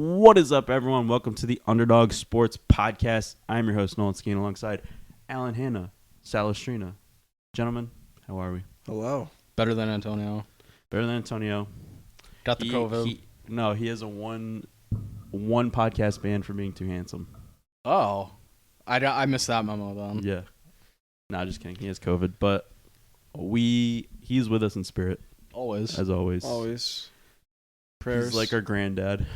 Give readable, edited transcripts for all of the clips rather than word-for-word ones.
What is up, everyone? Welcome to the Underdog Sports Podcast. I'm your host, Nolan Skeen, alongside Alan Hanna, Salestrina. Gentlemen, how are we? Hello. Better than Antonio. Better than Antonio. Got the COVID. He has a one podcast ban for being too handsome. Oh. I missed that memo then. Yeah. Nah, just kidding. He has COVID, but he's with us in spirit. Always. As always. Always. Prayers. He's like our granddad,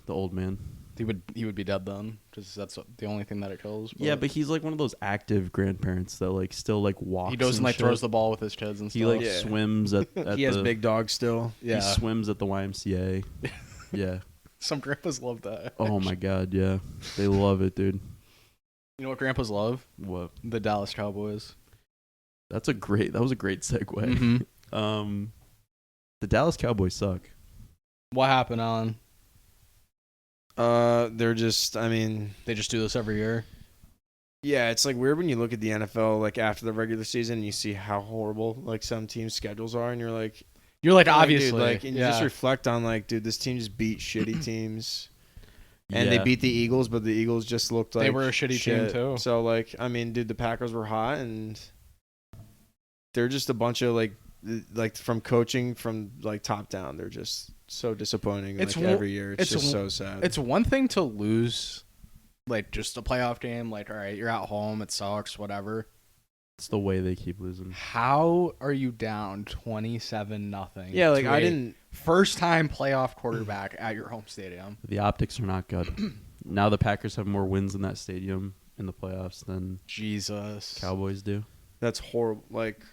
the old man. He would be dead then, because that's the only thing that it kills. Yeah, but he's like one of those active grandparents that still walks. he goes and shit. throws the ball with his kids and stuff. He swims at he has big dogs still. Yeah. He swims at the YMCA. Yeah. Some grandpas love that. Oh my god, yeah. They love it, dude. You know what grandpas love? What? The Dallas Cowboys. That was a great segue. Mm-hmm. The Dallas Cowboys suck. What happened, Alan? They're just, They just do this every year. yeah, it's like weird when you look at the NFL like after the regular season and you see how horrible like some teams' schedules are, and you're like, obviously, dude, and you just reflect on like, dude, this team just beat shitty teams. And Yeah. they beat the Eagles, but the Eagles just looked like They were a shitty team, too. So, dude, the Packers were hot, and they're just a bunch of, like from coaching from, like, top down. They're just so disappointing, every year. It's just so sad. It's one thing to lose, like, just a playoff game. Like, all right, you're at home. It sucks, whatever. It's the way they keep losing. How are you down 27-0? Yeah, like, I didn't... First-time playoff quarterback at your home stadium. The optics are not good. Now the Packers have more wins in that stadium in the playoffs than Jesus. Cowboys do. That's horrible. Like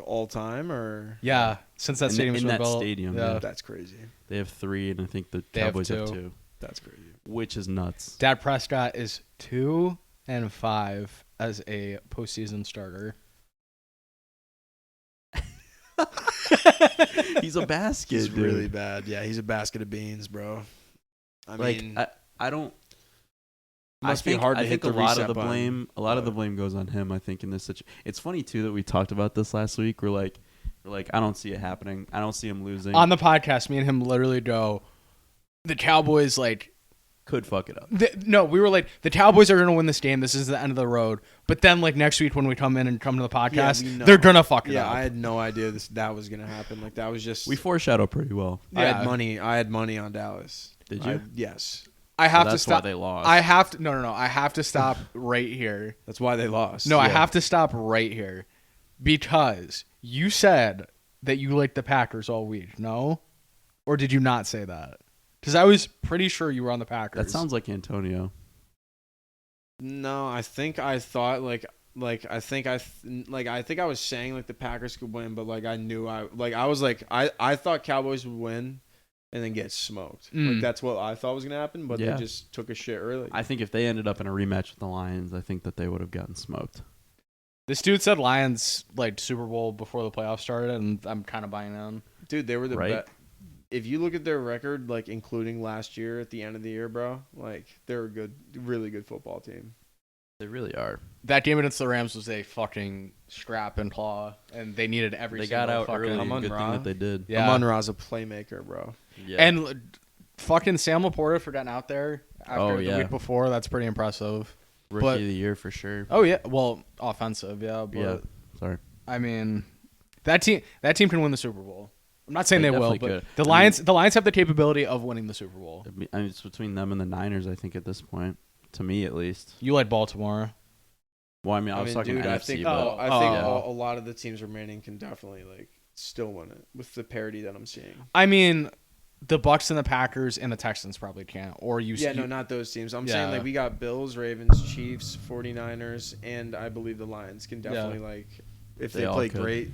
all time, or... Yeah, since that stadium was in that built. stadium, Yeah. yeah. That's crazy. They have 3, and I think the They have Cowboys have 2. 2. That's crazy. Which is nuts. Dak Prescott is 2-5 as a postseason starter. He's a basket, He's dude. really bad. Yeah, he's a basket of beans, bro. I don't... Must be hard to hit the a lot of reset the button. blame. A lot of the blame goes on him. I think in this situation, it's funny too that we talked about this last week. We're like, I don't see it happening. I don't see him losing. On the podcast, me and him literally go, the Cowboys, like... Could fuck it up. We were like, the Cowboys are going to win this game. This is the end of the road. But then, like, next week when we come to the podcast, we know. they're going to fuck it up. Yeah, I had no idea that was gonna happen. Like, that was just... We foreshadow pretty well. I Yeah. had money on Dallas. Did you? Yes. I have to that's stop. why they lost. I have to. No. I have to stop right here. That's why they lost. No, I have to stop right here because you said that you liked the Packers all week. No, or did you not say that? Because I was pretty sure you were on the Packers. That sounds like Antonio. No, I think I thought I think I was saying like the Packers could win, but like I knew I thought Cowboys would win and then get smoked. Like that's what I thought was gonna happen, but Yeah. they just took a shit early. I think if they ended up in a rematch with the Lions, I think that they would have gotten smoked. This dude said Lions like Super Bowl before the playoffs started, and I'm kind of buying in. Dude, they were the Right? best. If you look at their record, like including last year at the end of the year, bro, like they're a good, really good football team. They really are. That game against the Rams was a fucking scrap and claw, and they needed every. They single got out fucking, early. Amon Good thing Ra. that they did. Yeah. Amon-Ra's a playmaker, bro. Yeah. And fucking Sam Laporta for getting out there after the week before. That's pretty impressive. Rookie of the year for sure. Oh yeah, well, offensive, yeah. But Yeah. Sorry. I mean, that team can win the Super Bowl. I'm not saying They they will, definitely but could. the Lions have the capability of winning the Super Bowl. I mean, it's between them and the Niners, I think, at this point. To me, at least. You like Baltimore? Well, I mean, I was talking dude, NFC, I think but a lot of the teams remaining can definitely like still win it with the parity that I'm seeing. I mean, the Bucks and the Packers and the Texans probably can't. Or Not those teams. I'm Yeah. saying like we got Bills, Ravens, Chiefs, 49ers, and I believe the Lions can definitely like if They they all play could. great.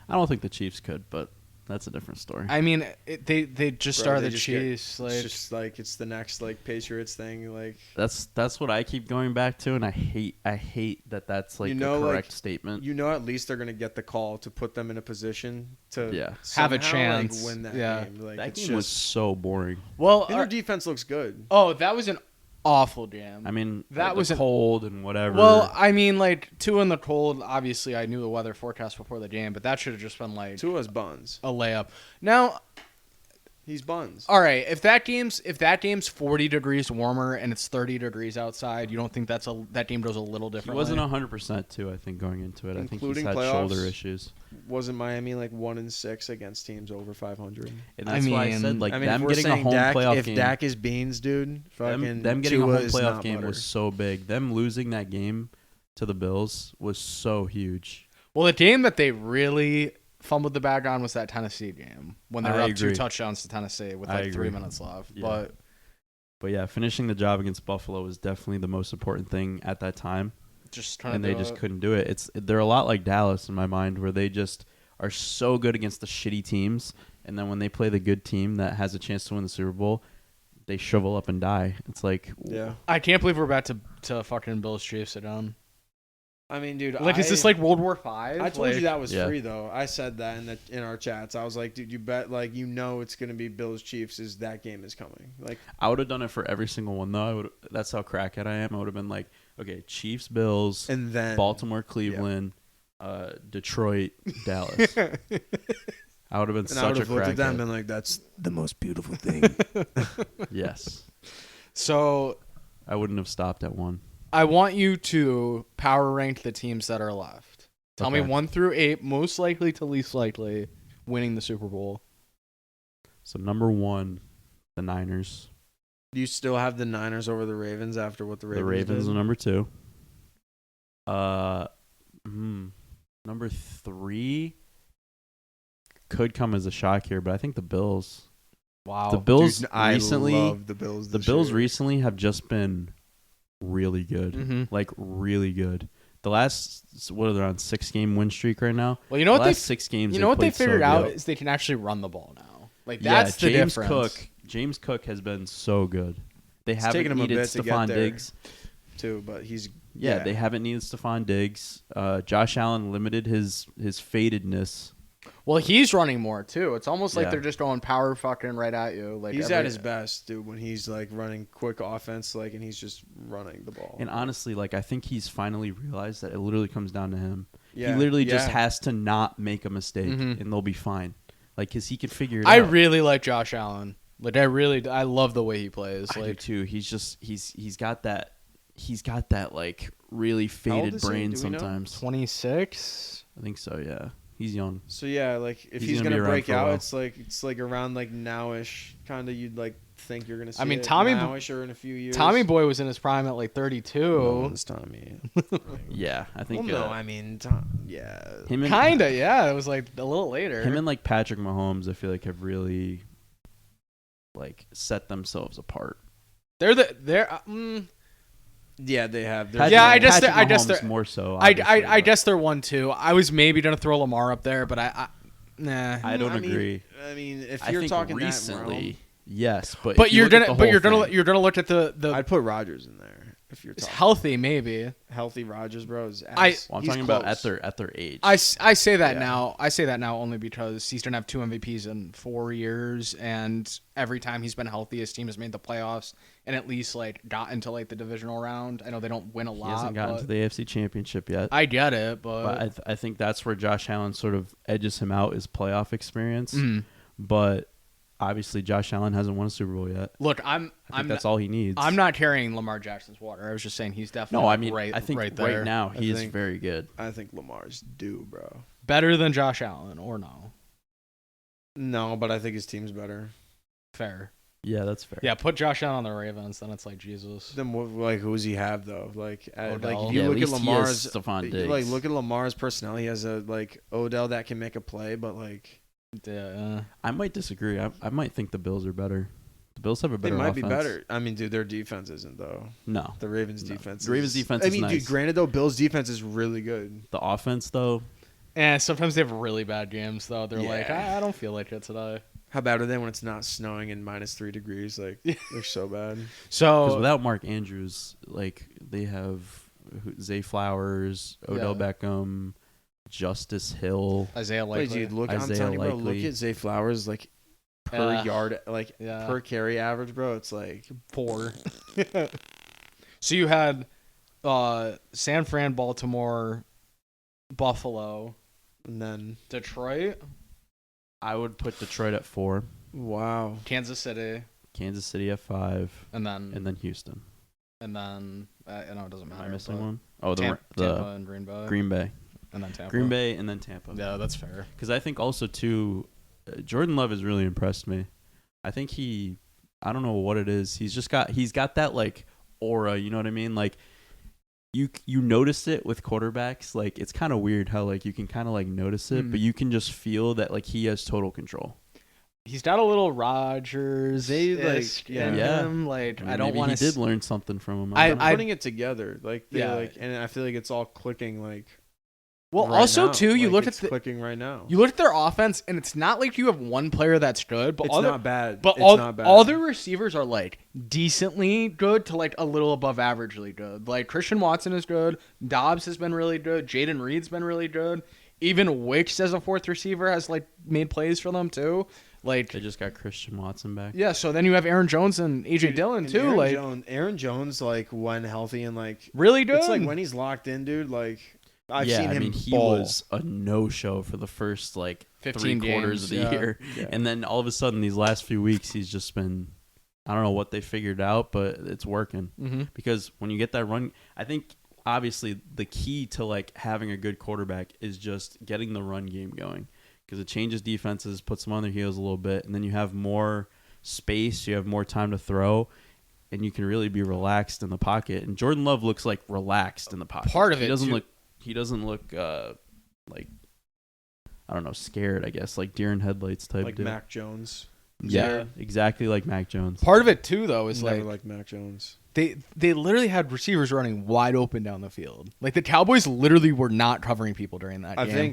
I don't think the Chiefs could, but that's a different story. I mean, they just Bro, started they the just get- Chiefs. Like, It's just like it's the next like Patriots thing. Like That's what I keep going back to, and I hate that that's like You know, a correct like, statement. at least they're gonna get the call to put them in a position to Have a somehow, chance. like, win that Yeah. game. Like That it's game just, was so boring. well, and their defense looks good. that was an awful game. I mean, That the was an- cold and whatever. Well, I mean, like, two in the cold. Obviously, I knew the weather forecast before the game, but that should have just been like Tua's buns. a layup. Now, He's buns. All right, if that game's 40 degrees warmer and it's 30 degrees outside, you don't think that game goes a little He differently? wasn't 100% too, I think, going into it. I think he's Including had playoffs? shoulder issues. Wasn't Miami like 1-6 against teams over 500? And that's why I said, like, if them we're getting a saying home Dak, playoff if game. Dak is beans, dude, Them getting a Tua home is playoff not game butter. was so big. Them losing that game to the Bills was so huge. Well, the game that they really fumbled the bag on was that Tennessee game when they were I up 2 agree. touchdowns to Tennessee with I like 3 agree. minutes left. Yeah. But yeah, finishing the job against Buffalo was definitely the most important thing at that time. And they just couldn't do it. They're a lot like Dallas in my mind, where they just are so good against the shitty teams, and then when they play the good team that has a chance to win the Super Bowl, they shrivel up and die. It's like, Yeah. I can't believe we're about to fucking Bills Chiefs it down. I mean, dude, Like, is this like World War V? I told you that was Yeah. free though. I said that in our chats. I was like, dude, you bet, like, it's gonna be Bills Chiefs. Is that game is coming? Like, I would have done it for every single one though. That's how crackhead I am. I would have been like, okay, Chiefs, Bills, and then Baltimore, Cleveland, Detroit, Dallas. I would have been And I such would a have looked at them and crackhead. been like, that's the most beautiful thing. Yes, So I wouldn't have stopped at one. I want you to power rank the teams that are left. Tell me Okay. 1 through 8, most likely to least likely winning the Super Bowl. So number 1, the Niners. Do you still have the Niners over the Ravens after what the Ravens are did? number 2. Number 3 could come as a shock here, but I think the Bills. Wow. The Bills Dude, I recently, love the Bills. the this Bills year. recently have just been really good, Mm-hmm. like really good. The last, what are they on, 6-game win streak right now? Well, you know what the they last 6 games. you know what they played so figured out good. is they can actually run the ball now. Like Yeah, that's the James difference. James Cook has been so good. They It's haven't taken him a needed bit to get Stephon there. Diggs. too, but he's Yeah, they haven't needed Stephon Diggs. Josh Allen limited his fadedness. Well, he's running more too. It's almost like Yeah. they're just going power fucking right at you. Like he's at his best, dude, when he's like running quick offense, like, and he's just running the ball. And honestly, like, I think he's finally realized that it literally comes down to him. Yeah, He literally just yeah. has to not make a mistake, Mhm. and they'll be fine. Like, because he can figure it I out. really like Josh Allen. Like I love the way he plays. I do Like too. He's got that like really old faded is he? brain Do we know? sometimes. 26. I think so. Yeah, he's young. So yeah, like if He's he's gonna gonna be around break for a out, while. it's like around like nowish kind of. You'd like think you're gonna see. I mean, it Tommy- nowish or in a few years. Tommy Boy was in his prime at like 32. No, it's Tommy. Yeah, I think. Well, no, I mean, yeah. him and Kinda, yeah. It was like a little later. him and like Patrick Mahomes, I feel like have really like set themselves apart. they're Yeah, they have. Patrick- Yeah, I guess Patrick I guess Mahomes they're- more so. I obviously, guess they're 1-2. I was maybe gonna throw Lamar up there, but nah. I don't I mean, agree. I mean, if I you're think talking recently, yes, but But if you you're look at gonna the but whole you're gonna thing- you're gonna look at the I'd put Rodgers in there if you're it's talking healthy maybe. healthy Rodgers, bro. Is I- ass. Well, I'm He's talking about close. at their age. I say that Yeah. now. I say that now only because he's gonna have 2 MVPs in 4 years, and every time he's been healthy, his team has made the playoffs and at least like got into like the divisional round. I know they don't win a He lot. hasn't gotten but to the AFC Championship yet. I get it, but But I think that's where Josh Allen sort of edges him out, is playoff experience. Mhm. But obviously, Josh Allen hasn't won a Super Bowl yet. look, I think I'm that's all he needs. I'm not carrying Lamar Jackson's water. I was just saying he's definitely No, I mean, right, I think right right, there. now I he is think- very good. I think Lamar's due, bro. Better than Josh Allen or no? No, but I think his team's better. Fair. Yeah, that's fair. Yeah, put Josh Allen on the Ravens, then it's like Jesus. Then what, like, who does he have though? Like, Odell. if Yeah, you at look at least he has Lamar's, Stephon Diggs. like, look at Lamar's personnel. He has a like Odell that can make a play, but like Yeah. I might disagree. I might think the Bills are better. The Bills have a they better might offense. be better. I mean, dude, their defense isn't though. No. The Ravens' No. defense. The Ravens' defense I is mean, nice. dude, granted though, Bills' defense is really good. The offense, though, And sometimes they have really bad games though. They're like, Yeah. I don't feel like it today. How bad are they when it's not snowing and -3 degrees? Like, they're so bad. because So without Mark Andrews, like, they have Zay Flowers, Odell Yeah. Beckham, Justice Hill. Isaiah Wait, Likely. dude, look, I'm Isaiah telling you, bro, look Likely. at Zay Flowers, like, per Yeah. yard, like, Yeah. per carry average, bro. It's like, 4. So you had San Fran, Baltimore, Buffalo, and then Detroit. I would put Detroit at 4. Wow. Kansas City, Kansas City at 5, and then Houston. I know it doesn't matter. Am I missing but one? Oh, Tampa the and Green Bay. Green Bay. And then Tampa. Green Bay and then Tampa. Yeah, that's fair. Because I think also, too, Jordan Love has really impressed me. I think I don't know what it is. He's got that, like, aura, you know what I mean? Like, you notice it with quarterbacks. Like, it's kind of weird how, like, you can kind of, like, notice it, but you can just feel that, like, he has total control. He's got a little Rodgers. Him. Like, I mean, I don't want to. He did learn something from him. I'm putting it together. Like, and I feel like it's all clicking, like. Well, right also now. too, you like, look at clicking right now. You look at their offense, and it's not like you have one player that's good, but it's not bad. But all their receivers are like decently good to like a little above averagely good. Like Christian Watson is good, Dobbs has been really good, Jaden Reed's been really good. Even Wicks as a fourth receiver has like made plays for them too. Like they just got Christian Watson back. Yeah, so then you have Aaron Jones and AJ Dillon too. Aaron Jones, like when healthy and like really good. It's like when he's locked in, dude. Like. I've seen him he ball. was a no-show for the first, like, 15 3 quarters of the year. Yeah. And then all of a sudden, these last few weeks, he's just been, I don't know what they figured out, but it's working. Mm-hmm. Because when you get that run, I think, obviously, the key to, like, having a good quarterback is just getting the run game going. Because it changes defenses, puts them on their heels a little bit, and then you have more space, you have more time to throw, and you can really be relaxed in the pocket. And Jordan Love looks, like, relaxed in the pocket. Part of He it, doesn't look like, I don't know, scared, I guess, like deer in headlights type. Like dude. Mac Jones. Yeah, exactly like Mac Jones. Part of it too, though, is Never like Mac Jones. They literally had receivers running wide open down the field. Like the Cowboys literally were not covering people during that game.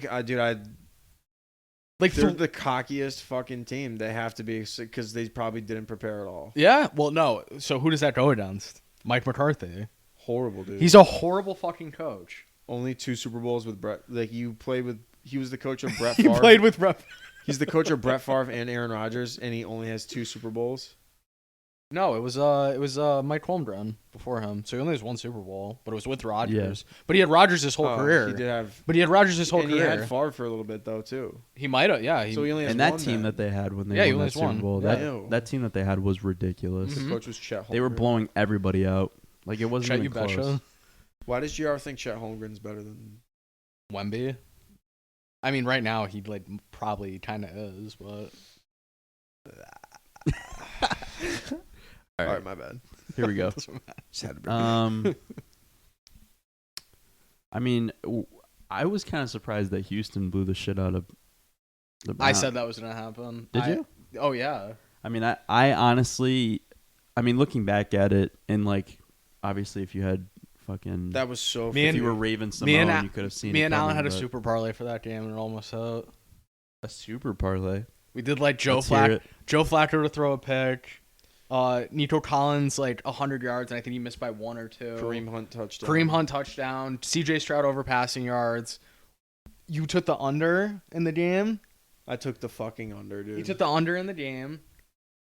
They're the cockiest fucking team. They have to be because they probably didn't prepare at all. Yeah, well, no. So who does that go against? Mike McCarthy. Horrible, dude. He's a horrible fucking coach. Only 2 Super Bowls with Brett. Like he was the coach of Brett He Favre. played with Brett. He's the coach of Brett Favre and Aaron Rodgers, and he only has 2 Super Bowls. No, it was Mike Holmgren before him. So he only has 1 Super Bowl, but it was with Rodgers. Yeah. But he had Rodgers his whole career. He did have. But he had Rodgers his whole and career. He had Favre for a little bit though too. He might have, yeah. So he only has and that one team then. that they had when they he won only that has one. Super Bowl, Yeah. that team that they had was ridiculous. His coach was Chet Holmgren. They were blowing everybody out. Like it wasn't even close. Betcha. Why does GR think Chet Holmgren's better than Wemby? I mean, right now he like probably kind of is, but. All right, my bad. Here we go. Just had to bring I mean, I was kind of surprised that Houston blew the shit out of the Browns. I said that was gonna happen. Did you? Oh yeah. I mean, I honestly, looking back at it, and like, obviously, if you had fucking That was so. if you were Raven Simone, you could have seen. Me it and Alan coming, had a but super parlay for that game, and it almost out. a super parlay. We did like Joe Let's hear Flacco. it. Joe Flacco to throw a pick. Nico Collins like 100 yards, and I think he missed by 1 or 2. Kareem Hunt touchdown. CJ Stroud over passing yards. You took the under in the game. I took the fucking under, dude. You took the under in the game,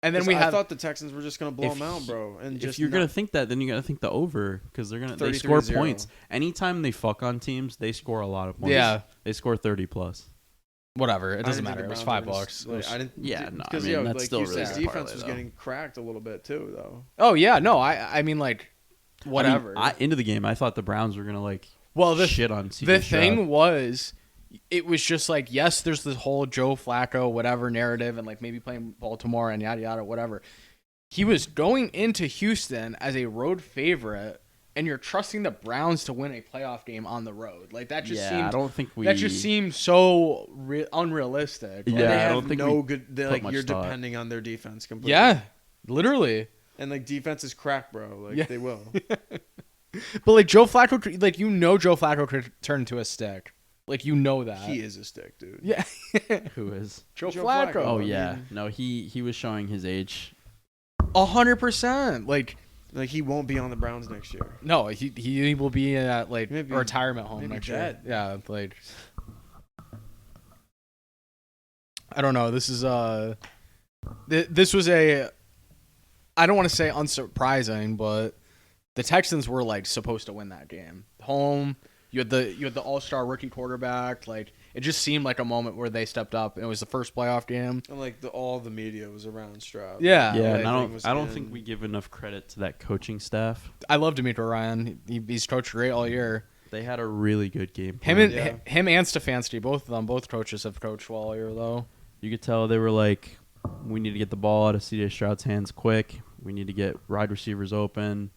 and then I thought the Texans were just gonna blow them out, bro. And If just you're gonna think that, then you gotta think the over because they 33-0. score points. Anytime they fuck on teams, they score a lot of points. Yeah, they score 30 plus. whatever. It I doesn't didn't matter. It think was the Browns $5. were just- I didn't. Yeah, no, because that's like still Houston's really good defense parlay, was though. getting cracked a little bit too, though. Oh yeah, no. I mean like, whatever. Into the game, I thought the Browns were gonna like shit on CJ The Stroud. thing was, it was just like, yes, there's this whole Joe Flacco whatever narrative, and like maybe playing Baltimore and yada yada whatever. He was going into Houston as a road favorite, and you're trusting the Browns to win a playoff game on the road. Like that just seemed. I don't think we. That just seemed so unrealistic. Like, Yeah, they I have don't think no we good. put Like much you're thought. depending on their defense completely. Yeah, literally. And like defense is crack, bro. Like Yeah. they will. But like Joe Flacco, like Joe Flacco could turn into a stick. Like you know that He is a stick, dude. Yeah. Who is? Joe Joe Flacco. Flacco. Oh I yeah, mean- no, he was showing his age. 100%. Like he won't be on the Browns next year. no, he will be at like Maybe- a retirement home maybe next year. dead. Yeah, like I don't know. This is this was a I don't want to say unsurprising, but the Texans were like supposed to win that game. Home, you had the all-star rookie quarterback, like It just seemed like a moment where they stepped up. It was the first playoff game. And like all the media was around Stroud. Yeah. Yeah, and Everything was I don't in. think we give enough credit to that coaching staff. I love Demetric Ryan. He's coached great all year. They had a really good game Him plan. and Stefanski, both of them, both coaches have coached well all year though. You could tell they were like, we need to get the ball out of C.J. Stroud's hands quick. We need to get wide receivers open.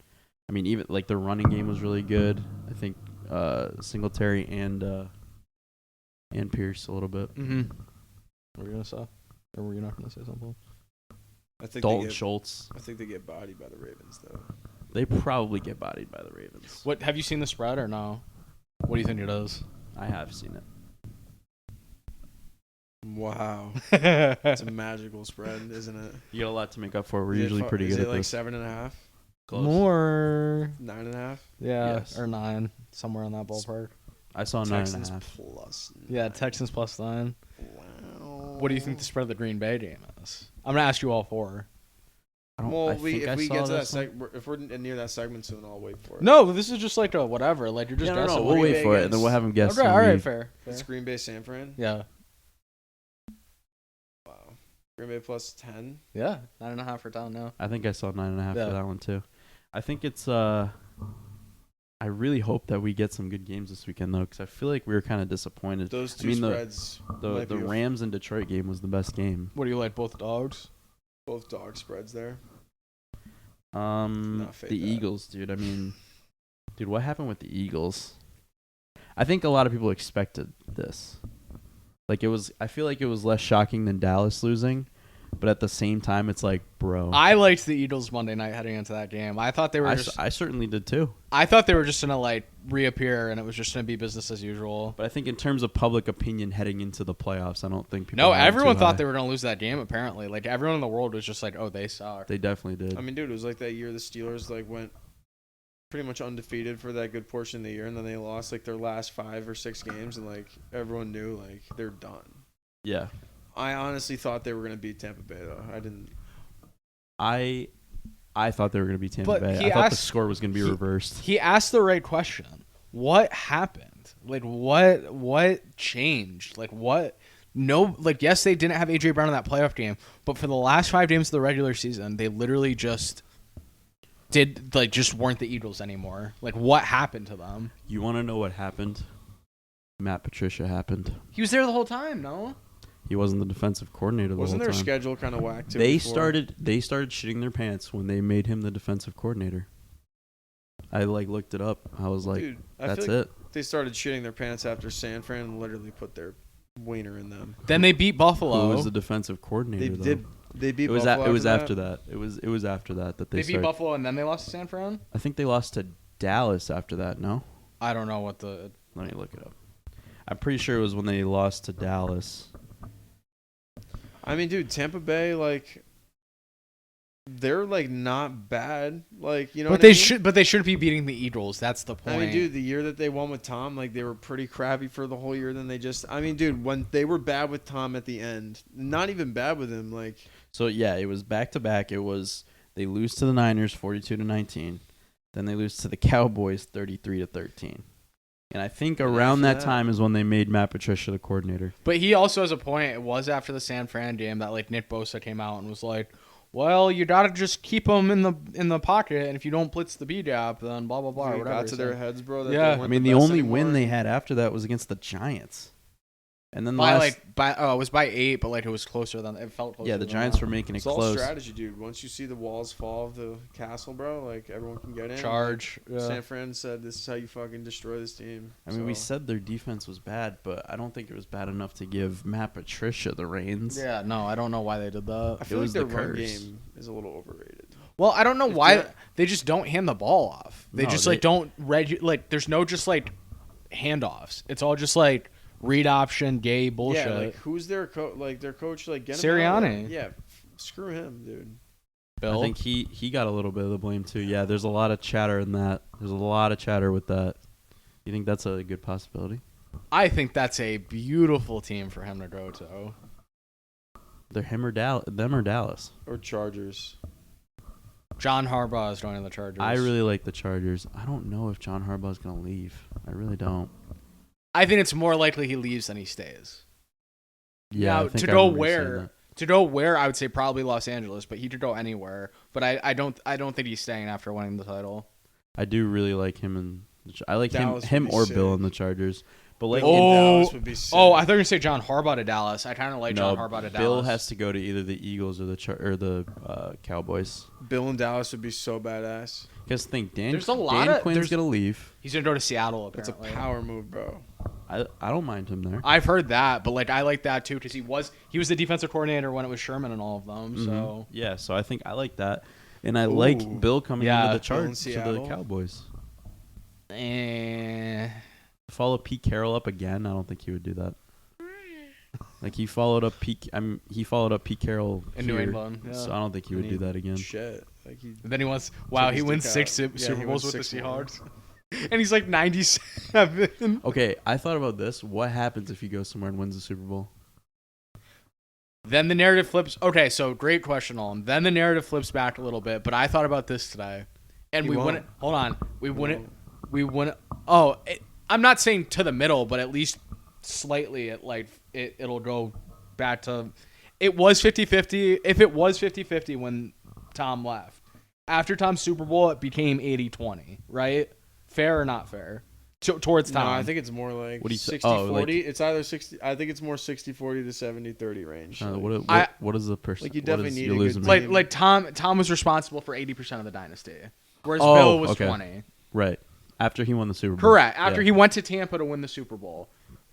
I mean, even like the running game was really good. I think Singletary and Pierce a little bit. Mm-hmm. What were you gonna say? Or were you not gonna say something? I think Dalton Schultz. I think they get bodied by the Ravens though. They probably get bodied by the Ravens. What have you seen the spread or no? What do you think it is? I have seen it. Wow, it's a magical spread, isn't it? You got a lot to make up for. We're usually pretty good Is at it like this. 7.5, Close. More. 9.5? Yeah, Yes. or 9, somewhere in that ballpark. I saw Texans 9.5. plus. Yeah, Texans plus 9. Wow. What do you think the spread of the Green Bay game is? I'm gonna ask you all 4. Well, I think I if we saw get to that one. if we're near that segment soon, I'll wait for it. No, this is just like a whatever. Like you're just Yeah, guessing. no, we'll Green wait Bay for it, and then we'll have them guess. Okay, and all right, we- fair. It's Green Bay San Fran. Yeah, Wow. Green Bay plus 10. yeah, 9.5 for down now. I think I saw 9.5 Yeah. for that one too. I think it's. I really hope that we get some good games this weekend though, because I feel like we were kind of disappointed. Those two mean, spreads. The might be Rams and Detroit game was the best game. What do you like? Both dogs? both dog spreads there. The Not fade that. Eagles, dude. I mean, dude, what happened with the Eagles? I think a lot of people expected this. Like it was. I feel like it was less shocking than Dallas losing, but at the same time, it's like, bro. I liked the Eagles Monday night heading into that game. I thought they were I certainly did too. I thought they were just gonna like reappear and it was just gonna be business as usual. But I think in terms of public opinion heading into the playoffs, I don't think people. No, had them everyone too thought high. they were gonna lose that game. Apparently, like everyone in the world was just like, "Oh, they suck." They definitely did. I mean, dude, it was like that year the Steelers like went pretty much undefeated for that good portion of the year, and then they lost like their last 5 or 6 games, and like everyone knew like they're done. Yeah. I honestly thought they were gonna beat Tampa Bay though. I didn't. I thought they were going to be Tampa But Bay. he I thought the asked- score was going to be reversed. He asked the right question. What happened? Like what changed? Like what? No, like yes, they didn't have AJ Brown in that playoff game, but for the last 5 games of the regular season, they literally just just weren't the Eagles anymore. Like what happened to them? You want to know what happened? Matt Patricia happened. He was there the whole time, no? He wasn't the defensive coordinator the Wasn't whole their time. schedule kind of whack too? They before? started shitting their pants when they made him the defensive coordinator. I looked it up. I was like, Dude, I that's feel like it. They started shitting their pants after San Fran literally put their wiener in them. Then they beat Buffalo. Who was the defensive coordinator? They though? did. They beat It was Buffalo. it was after that. It was after that they They beat started. Buffalo and then they lost to San Fran? I think they lost to Dallas after that. No, I don't know what the let me look it up. I'm pretty sure it was when they lost to Dallas. I mean, dude, Tampa Bay, like, they're like not bad. Like, you know, But what they I mean? shouldn't be beating the Eagles. That's the point. I mean, dude, the year that they won with Tom, like, they were pretty crappy for the whole year. Then they just, I mean, dude, when they were bad with Tom at the end, not even bad with him, like, So yeah, it was back to back. It was they lose to the Niners 42-19, then they lose to the Cowboys 33-13. And I think And around after that that- time is when they made Matt Patricia the coordinator. But he also has a point. It was after the San Fran game that like Nick Bosa came out and was like, "Well, you gotta just keep them in the pocket, and if you don't blitz the B gap, then blah blah blah." Or it whatever. got to their heads, bro. That Yeah. they weren't I mean, the the best only anymore. win they had after that was against the Giants. And then the by last, it was by 8, but like it was closer than it felt closer. yeah, the than Giants that. were making it It's all close. strategy, dude. Once you see the walls fall of the castle, bro, like everyone can get in. charge. Yeah. San Fran said, "This is how you fucking destroy this team." I mean, we So- said their defense was bad, but I don't think it was bad enough to give Matt Patricia the reins. Yeah, no, I don't know why they did that. I feel was like the their run curse. game is a little overrated. Well, I don't know If why they're- they just don't hand the ball off. They No, just they- like don't like. There's no just like handoffs. It's all just like read option, gay bullshit. Yeah, like who's their their coach? Like get him out of there. Sirianni. Yeah, screw him, dude. Bill. I think he got a little bit of the blame too. Yeah, there's a lot of chatter in that. There's a lot of chatter with that. You think that's a good possibility? I think that's a beautiful team for him to go to. They're them or Dallas. Or Chargers. John Harbaugh is joining the Chargers. I really like the Chargers. I don't know if John Harbaugh's gonna leave. I really don't. I think it's more likely he leaves than he stays. Yeah, now, I think to I go remember you saying where? that. To go where? I would say probably Los Angeles, but he could go anywhere. But I don't think he's staying after winning the title. I do really like him, and I like Dallas him would be or sick. Bill in the Chargers. But like, Bill in Dallas would be sick. Oh, I thought you were gonna say John Harbaugh to Dallas. I kind of like no, John Harbaugh to Dallas. Bill has to go to either the Eagles or the Cowboys. Bill in Dallas would be so badass. Because think Dan There's a lot Dan of- Quinn's there's- gonna leave. He's gonna go to Seattle. It's a Apparently. power move, bro. I don't mind him there. I've heard that, but like I like that too because he was the defensive coordinator when it was Sherman and all of them. So Yeah, so I think I like that, and I like Bill coming Yeah, into the Bill in Chargers to the Seattle. Cowboys. eh. Follow Pete Carroll up again. I don't think he would do that. Like he followed up Pete. He followed up Pete Carroll In here, New England, yeah. so I don't think he would do that again. Shit. Like he And then he wants. Wow, he his wins dick 6 out. Yeah, Super he Bowls wins with the 6 Seahawks, and he's like 97. Okay, I thought about this. What happens if he goes somewhere and wins the Super Bowl? Then the narrative flips. Okay, so great question, Olin. Then the narrative flips back a little bit, but I thought about this today, and He we won't. wouldn't. Hold on, we wouldn't. We wouldn't. Oh, I'm not saying to the middle, but at least slightly. It'll go back to. It was 50-50. If it was 50-50 when Tom left, after Tom's Super Bowl, it became 80-20. Right? Fair or not fair? Towards Tom. No, I think it's more like What do you say? 60-40. Oh, like- It's either 60. I think it's more 60-40 to 70-30 range. What is the person? Like, you definitely need a good losing team. me. like Tom was responsible for 80% of the dynasty, whereas Oh, Bill was okay. 20. Right after he won the Super Bowl. Correct. After Yeah. he went to Tampa to win the Super Bowl.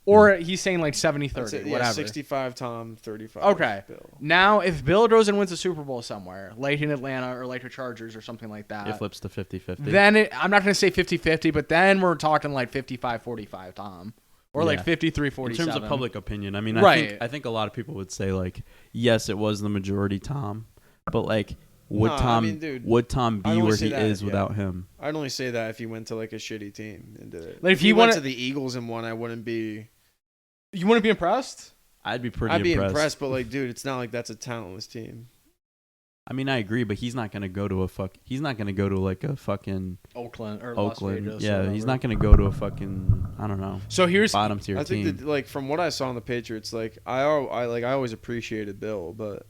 Or he's saying like 70-30, Yeah, whatever. 65 Tom, 35 Okay. Bill. Now, if Bill goes and wins a Super Bowl somewhere, like in Atlanta or like the Chargers or something like that, It flips to 50-50. then I'm not going to say 50-50, but then we're talking like 55-45 Tom. Or like Yeah. 53-47. In terms of public opinion, I mean, Right. I think a lot of people would say like, yes, it was the majority Tom, but like, would No, I Tom mean, dude, would Tom I'd be only where say he that, is yeah. without him? I'd only say that if he went to like a shitty team and did it. Like, if he he went wanna- to the Eagles and won, I wouldn't be. You wouldn't be impressed? I'd be pretty I'd be impressed. impressed, but like, dude, it's not like that's a talentless team. I mean, I agree, but he's not gonna go to He's not gonna go to like a fucking Oakland or Las Oakland. Vegas. or Yeah, he's whatever. not gonna go to a fucking I don't know So here's bottom tier I team. think that, like, from what I saw in the Patriots, like I always appreciated Bill, but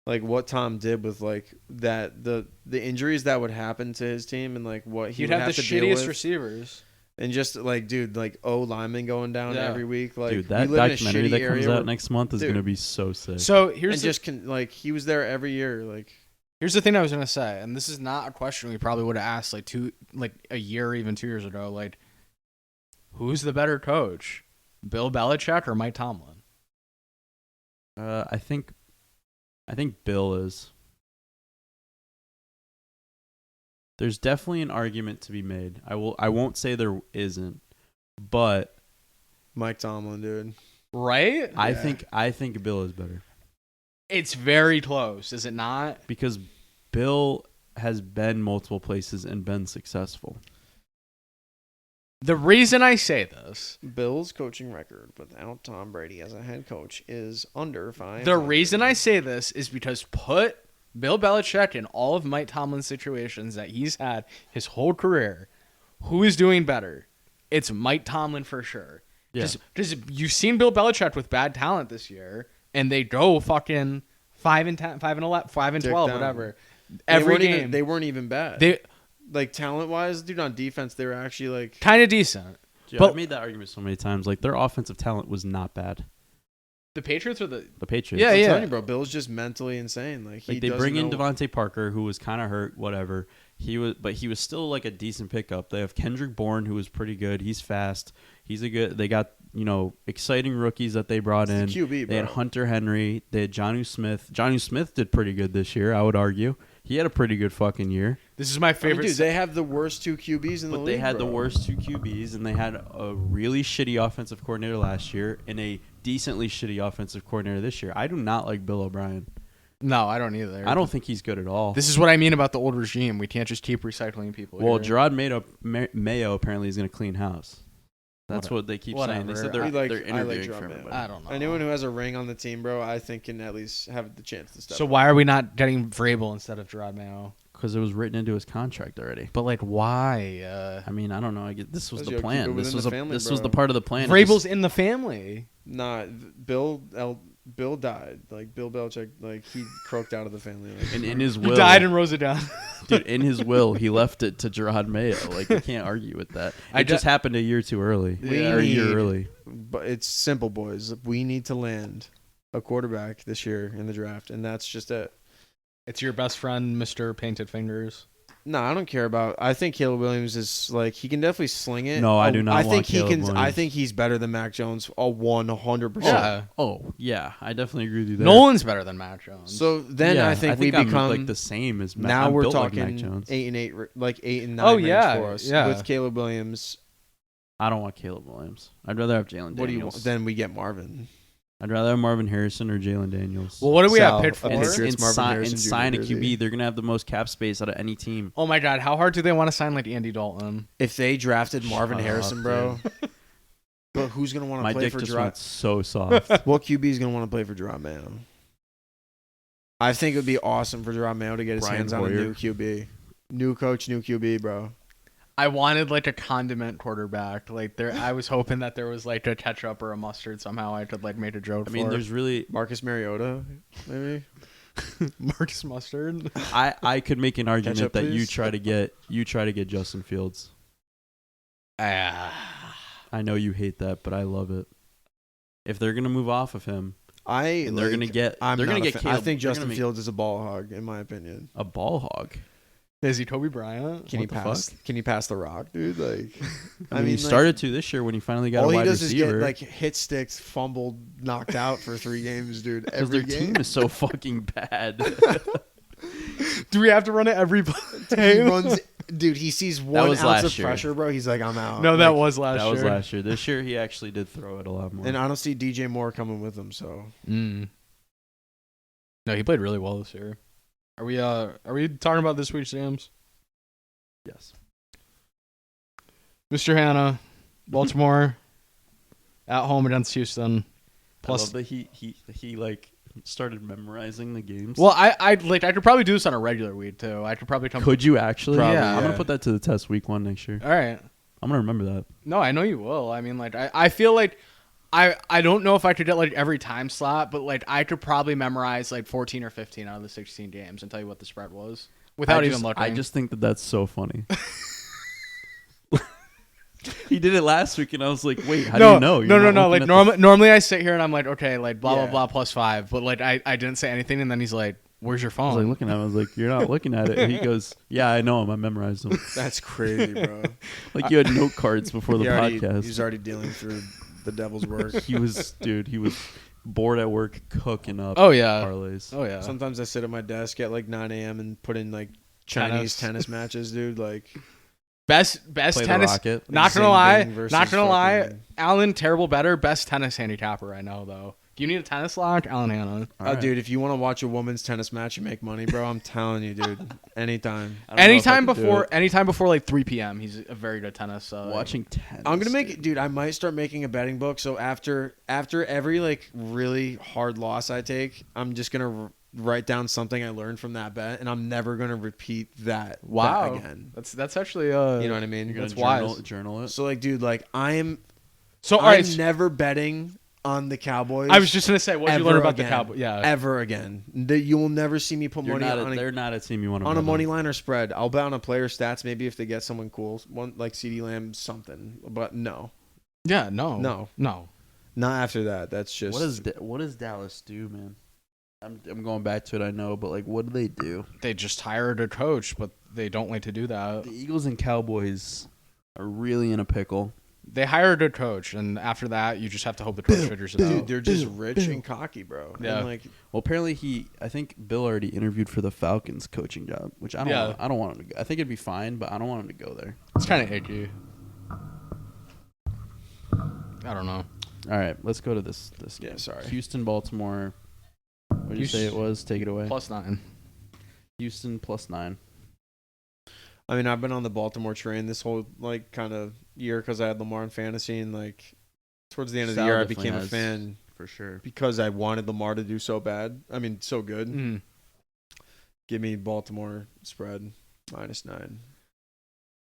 like what Tom did with like that the injuries that would happen to his team and like what he you'd would have the to deal shittiest with, receivers. and just like, dude, like linemen going down Yeah. every week. Like, Dude, that we live in a documentary shitty that comes area out where- next month is Dude. gonna be so sick. So and here's like he was there every year. Like, Here's the thing I was gonna say, and this is not a question we probably would have asked like a year or even 2 years ago. Like, who's the better coach, Bill Belichick or Mike Tomlin? I think Bill is. There's definitely an argument to be made. I won't say there isn't, but Mike Tomlin, dude. Right? I Yeah. think Bill is better It's very close, is it not? because Bill has been multiple places and been successful. The reason I say this, Bill's coaching record without Tom Brady as a head coach is under 5. the reason I say this is because put Bill Belichick in all of Mike Tomlin's situations that he's had his whole career, who is doing better? It's Mike Tomlin for sure. Yeah. Because you've seen Bill Belichick with bad talent this year, and they go fucking 5-10, 5-11, 5-12, Dick down. whatever. They Every weren't game, they weren't even bad. they like talent wise, dude, on defense they were actually like kind of decent. Dude, But- I've made that argument so many times. Like their offensive talent was not bad. The Patriots are the The Patriots. Yeah, I'm yeah. telling you, bro. Bill's just mentally insane. Like he Like they doesn't bring in know- Devontae Parker, who was kind of hurt, whatever. He was still like a decent pickup. They have Kendrick Bourne, who was pretty good. He's fast. They got exciting rookies that they brought in. He's the QB, They had bro. Hunter Henry. They had Jonnu Smith. Jonnu Smith did pretty good this year, I would argue. He had a pretty good fucking year. This is my I mean, favorite. dude, they have the worst 2 QBs in the But league. they had the bro. worst 2 QBs, and they had a really shitty offensive coordinator last year and a decently shitty offensive coordinator this year. I do not like Bill O'Brien. No, I don't either. I don't think he's good at all. This is what I mean about the old regime. We can't just keep recycling people. Well, here. Gerard Mayo apparently is going to clean house. That's what they keep saying. They Whatever. said they're, I like- they're I like interviewing Gerard for Mayo. everybody. I don't know. Anyone who has a ring on the team, bro, I think can at least have the chance to step. So up. why are we not getting Vrabel instead of Gerard Mayo? Because it was written into his contract already. But like, why? I mean, I don't know. This was Because the you gotta keep it plan. This within was the family, this was the bro. part of the plan. Vrabel's in the family. Nah, Bill died. Like Bill Belichick, like he croaked out of the family. Like, And in his He will, died and rose it down. dude, in his will, he left it to Gerard Mayo. Like you can't argue with that. It just happened a year too early. Or a year early. But it's simple, boys. We need to land a quarterback this year in the draft, and that's just it. It's your best friend, Mr. Painted Fingers. No, I don't care about. I think Caleb Williams is like he can definitely sling it. No, I do not I want think he Caleb can. Williams. I think he's better than Mac Jones. 100%. Yeah. Oh yeah, I definitely agree with you there. Nolan's better than Mac Jones. So then Yeah, I think we I'm become like the same as Mac. now I'm we're built like talking Mac Jones. 8-8, like 8 and 9 Oh, range yeah, for us yeah. with Caleb Williams. I don't want Caleb Williams. I'd rather have Jalen Daniels. What do you want? Then we get Marvin. I'd rather have Marvin Harrison or Jalen Daniels. well, what do we Sal, have picked for? and it's- and Marvin sign, Harrison and Jr. sign a jersey. QB. They're gonna have the most cap space out of any team. Oh my God, how hard do they want to sign like Andy Dalton? If they drafted Marvin Shut Harrison, up, bro. But who's gonna want My to play dick for just Gerard? went so soft. What QB is gonna want to play for Gerard Mayo? I think it would be awesome for Gerard Mayo to get his Brian hands on Hoyer. a new QB, new coach, new QB, bro. I wanted like a condiment quarterback. Like there, I was hoping that there was like a ketchup or a mustard somehow I could like make a joke. I mean, there's really Marcus Mariota, maybe. Marcus Mustard. I could make an argument Ketchup, that you please? try to get Justin Fields. I know you hate that, but I love it. If they're gonna move off of him, and they're gonna get I'm they're not gonna a get fan. I Caleb. think They're Justin gonna make Fields is a ball hog, in my opinion. a ball hog. Is he Kobe Bryant? Can he What the pass? fuck? Can he pass the rock, dude? Like, I mean, he like, started to this year when he finally got all a he wide does is receiver. get like hit sticks, fumbled, knocked out for 3 games, dude. because Every their game. team is so fucking bad. Do we have to run it every He play? runs, dude. He sees 1 was ounce last of year. pressure, bro. He's like, I'm out. No, that Like, was last that year. was last year. This year he actually did throw it a lot more. And I don't see DJ Moore coming with him. So Mm. No, he played really well this year. Are we talking about this week's games? yes. Mr. Hanna, Baltimore at home against Houston. I love Plus, that he like started memorizing the games. well, I could probably do this on a regular week too. I could probably come. Could you actually? Probably, I'm yeah. gonna put that to the test week 1 next year. All right. I'm gonna remember that. No, I know you will. I mean, like, I feel like I don't know if I could get like every time slot, but like I could probably memorize like 14 or 15 out of the 16 games and tell you what the spread was without even looking. I just think that that's so funny. He did it last week, and I was like, "Wait, how do you know?" You're No. not Like looking at the- normally I sit here and I'm like, okay, like blah Yeah. blah blah +5, but like I didn't say anything, and then he's like, "Where's your I phone?" was like looking at him. I was like, "You're not looking at it." And he goes, "Yeah, I know him. I memorized them." that's crazy, bro. Like you had note cards before the podcast. He's already dealing through the devil's work. He was bored at work cooking up. Oh yeah. parlays. Oh yeah. Sometimes I sit at my desk at like 9 a.m. and put in like Chinese tennis matches, dude. Like Best Play the tennis. Rocket. Not Zing gonna lie. Bing versus Not gonna lie. fucking- Alan, terrible better. Best tennis handicapper I know though. Do you need a tennis lock? Alan Hanna. All right. dude, if you want to watch a woman's tennis match and make money, bro, I'm telling you, dude. Anytime. I don't know if I Anytime could do before, it. anytime before like 3 p.m. He's a very good tennis. Watching tennis. I'm gonna make it, dude. I might start making a betting book. So after every like really hard loss I take, I'm just gonna write down something I learned from that bet, and I'm never gonna repeat that Wow. bet again. That's actually You know what I mean? You're gonna That's journal it. So like, dude, like I'm So all right. never betting on the Cowboys. I was just gonna say, what did you learn ever about again. the Cowboys? Yeah. ever again. You will never see me put You're money not on they're not a team you want to on a money line or spread. I'll bet on a player stats maybe if they get someone cool, one like CeeDee Lamb something. But no, Yeah. No. No. not after that. That's just What does Dallas do, man? I'm going back to it. I know, but like, what do they do? They just hired a coach, but they don't like to do that. The Eagles and Cowboys are really in a pickle. They hired a coach, and after that, you just have to hope the coach figures it dude. out. They're just rich and cocky, bro. Yeah. And like Well, apparently I think Bill already interviewed for the Falcons coaching job, which I don't. Yeah. I don't want him to go. I think it'd be fine, but I don't want him to go there. It's kind of icky. I don't know. All right, let's go to this game. Yeah, sorry. Houston, Baltimore. What did you say it was? Take it away. +9. Houston +9. I mean, I've been on the Baltimore train this whole like kind of year because I had Lamar in fantasy, and like towards the end of the Sal year, I definitely became a has. fan For sure. because I wanted Lamar to do so bad. I mean, so good. Mm. Give me Baltimore spread -9.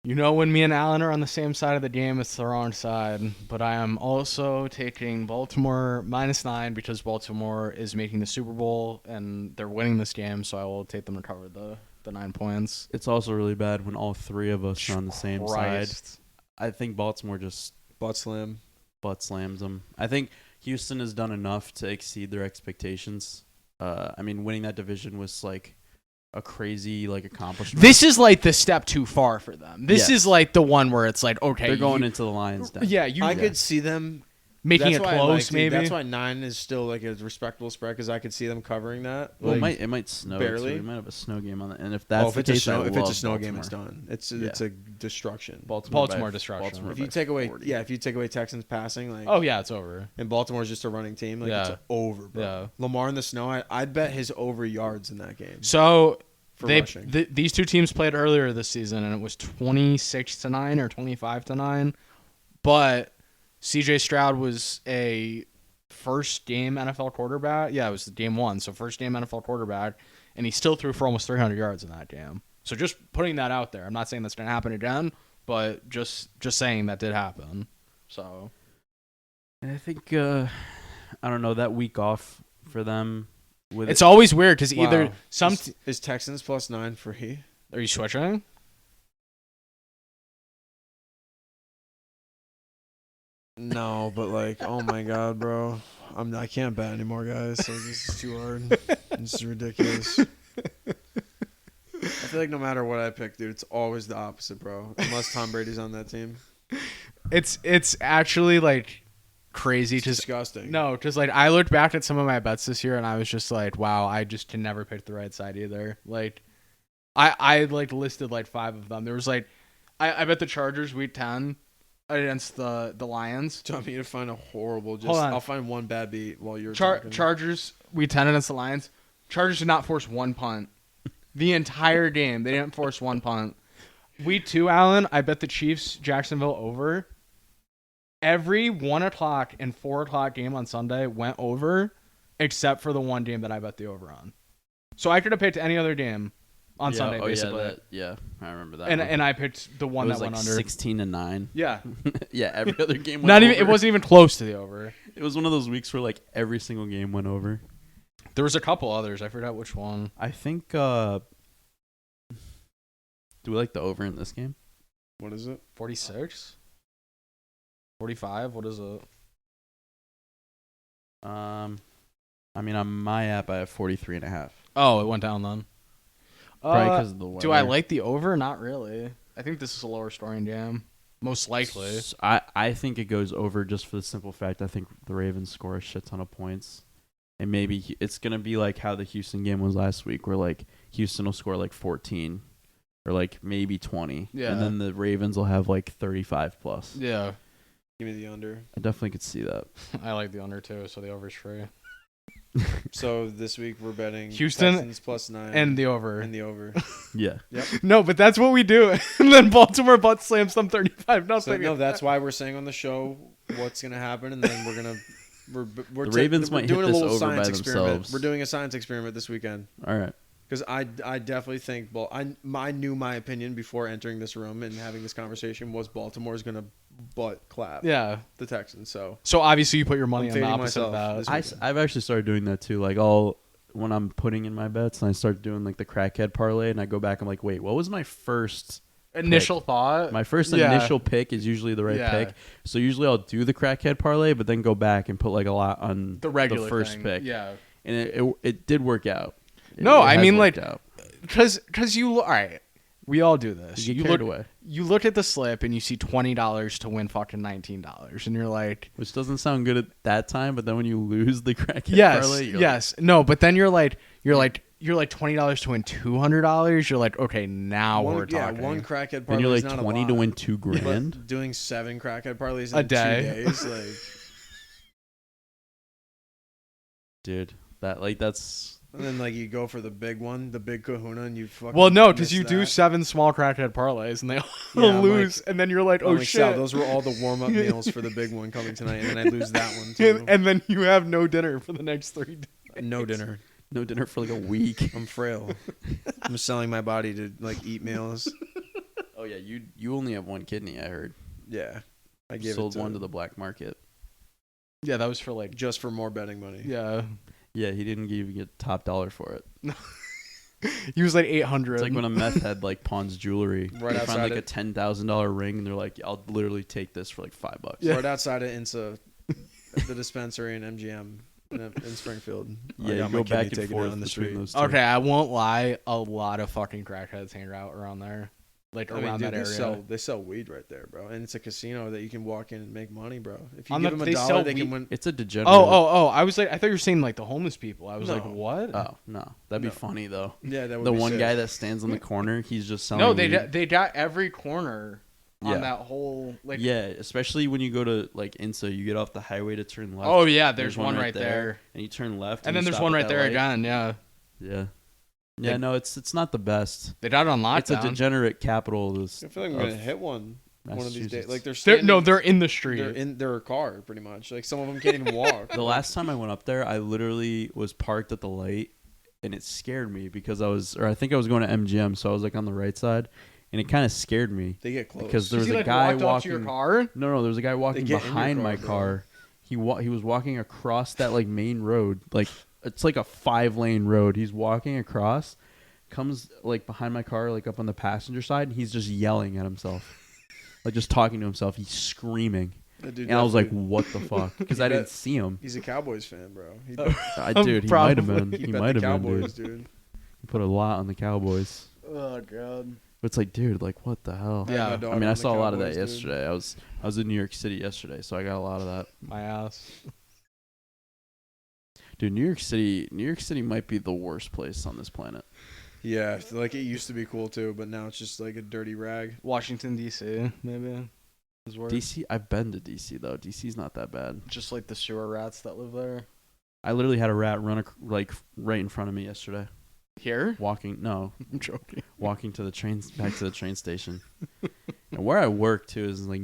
You know, when me and Alan are on the same side of the game, it's the wrong side. But I am also taking Baltimore -9 because Baltimore is making the Super Bowl and they're winning this game. So I will take them to cover the 9 points. It's also really bad when all three of us are on the same side. I think Baltimore just butt slams them. I think Houston has done enough to exceed their expectations. I mean, winning that division was like a crazy accomplishment. This is like the step too far for them. This is like the one where it's like, okay, they're going into the Lions' den. Yeah, I could see them making it close. Maybe that's why 9 is still like a respectable spread because I could see them covering that. Well, it might snow. Barely. Too. We might have a snow game on that. And if that's if the it's case, a snow Baltimore. game, it's done. It's a destruction. Baltimore destruction. Baltimore If you by take away 40. if you take away Texans passing, it's over. and Baltimore's just a running team, it's over, bro. Yeah. Lamar in the snow, I'd bet his over yards in that game. So For rushing. these two teams played earlier this season, and it was 26-9 or 25-9. But C.J. Stroud was a first game NFL quarterback. Yeah, it was game 1, so first game NFL quarterback, and he still threw for almost 300 yards in that game. So just putting that out there. I'm not saying that's going to happen again, but just saying that did happen. So I think I don't know, that week off for them. It's always weird because either Wow. Is Texans +9 free? Are you switching? No, but oh my god, bro, I can't bet anymore, guys. So this is too hard. This is ridiculous. I feel like no matter what I pick, dude, it's always the opposite, bro. Unless Tom Brady's on that team. It's actually crazy. It's disgusting. No, just I looked back at some of my bets this year and I was just wow, I just can never pick the right side either. I listed 5 of them. There was I bet the Chargers week 10 against the Lions. Do you want me to find a horrible? Hold on. I'll find one bad beat while you're talking. Chargers week 10 against the Lions. Chargers did not force one punt the entire game. They didn't force one punt. Week 2, Allen, I bet the Chiefs Jacksonville over. Every 1 o'clock and 4 o'clock game on Sunday went over, except for the one game that I bet the over on. So I could have picked any other game on Sunday, basically. I remember that. And I picked the one that went under 16-9. Yeah, yeah. Every other game went not over. even. It wasn't even close to the over. It was one of those weeks where every single game went over. There was a couple others. I forgot which one. I think. Do we like the over in this game? What is it? 46? 45? What is it? I mean, on my app, I have 43.5. Oh, it went down then. Probably because of the weather. Do I like the over? Not really. I think this is a lower scoring game. Most likely. I think it goes over just for the simple fact I think the Ravens score a shit ton of points. And maybe it's going to be like how the Houston game was last week where Houston will score 14 or maybe 20. Yeah. And then the Ravens will have 35 plus. Yeah. Give me the under. I definitely could see that. I like the under too, so the over's free. So this week we're betting Houston Texans +9 and the over. And the over. Yeah. Yep. No, but that's what we do. And then Baltimore butt slams them 35-0. So no, that's why we're saying on the show what's gonna happen, and then we're gonna the Ravens might doing hit a this little over by science experiment. themselves. We're doing a science experiment this weekend. All right. Because I definitely think I knew my opinion before entering this room and having this conversation was Baltimore's gonna butt clap Yeah. the Texans. So obviously you put your money I'm on the fading opposite of myself that. this I've actually started doing that too. When I'm putting in my bets and I start doing the crackhead parlay and I go back, I'm like, wait, what was my first Initial thought. My first Yeah. initial pick is usually the right Yeah. pick. So usually I'll do the crackhead parlay, but then go back and put a lot on The regular first thing. pick. Yeah. And it did work out. No, I has mean, worked out. Because you all right, we all do this. You get You carried look away, you look at the slip and you see $20 to win fucking $19, and you're like, which doesn't sound good at that time. But then when you lose the crackhead yes, parlay, you're yes, no. But then you're like $20 to win $200. You're like, okay, now we're talking. one crackhead then parlay you're is not 20 a lot, to win $2,000. but doing 7 crackhead parlays in A day. 2 days, Dude, that's. and then you go for the big one, the big kahuna, and you fucking Well, no, because miss you do that. 7 small crackhead parlays and they all Yeah, I'm lose, and then you're like, I'm oh like, shit. Sal, those were all the warm up meals for the big one coming tonight, and then I lose that one too. and then you have no dinner for the next 3 days. No dinner. No dinner for like a week. I'm frail. I'm selling my body to like eat meals. Oh yeah, you only have one kidney. I heard. Yeah, I gave Sold it one to the black market. Yeah, that was for like. just for more betting money. Yeah. Yeah, he didn't even get top dollar for it. He was like 800. It's like when a meth head like pawns jewelry. Right they outside find like it. a $10,000 ring, and they're like, "I'll literally take this for like $5." Yeah. Right outside of INSA, the dispensary in MGM in Springfield. I Yeah, you got my go kidney back and taken forth out on the between street. those two. Okay, I won't lie. A lot of fucking crackheads hang out around there, like I mean, around dude, that area. they sell weed right there, bro, and it's a casino that you can walk in and make money, bro. If you On give the- them they a sell dollar, they weed- can win. It's a degenerate. Oh! I was like, I thought you were saying like the homeless people. I was like, No. what? Oh no, that'd be No. funny though. Yeah, that would The be one sick. guy that stands on the corner, he's just selling. No, weed. they got every corner on Yeah. that whole like. Yeah, especially when you go to like INSA, you get off the highway to turn left. Oh yeah, there's one right there, and you turn left, and then you there's stop one at right that there light. again. Yeah, Yeah, yeah. Like- No, it's not the best. they got it on It's a lockdown. degenerate capital. This I feel like I'm gonna hit one of these days. Massachusetts. Like They're, standing, no, they're in the street. they're in their car pretty much. Like some of them can't even walk. The last time I went up there, I literally was parked at the light, and it scared me because I think I was going to MGM, so I was like on the right side, and it kind of scared me They get close because there Has was he, a like, guy walked up to your walking. car. No, there was a guy walking get in your behind car, my bro. car. He was walking across that like main road, like it's like a 5-lane road. He's walking across, comes like behind my car, like up on the passenger side, and he's just yelling at himself, like just talking to himself. He's screaming, That dude and I was like, definitely- "What the fuck?" Because I didn't see him. he's a Cowboys fan, bro. He, Dude, he might have been. Probably. He bet might the have been, Cowboys, dude. dude. He put a lot on the Cowboys. Oh god. But it's like, dude, like what the hell? Yeah. My I daughter mean, on I the saw a lot of that Cowboys, dude. yesterday. I was in New York City yesterday, so I got a lot of that. My ass. Dude, New York City might be the worst place on this planet. Yeah, like it used to be cool too, but now it's just like a dirty rag. Washington D.C. maybe. Is worse. DC, I've been to DC though. DC's not that bad. Just like the sewer rats that live there. I literally had a rat run like right in front of me yesterday. Here? Walking I'm joking. back to the train station. And where I work too is like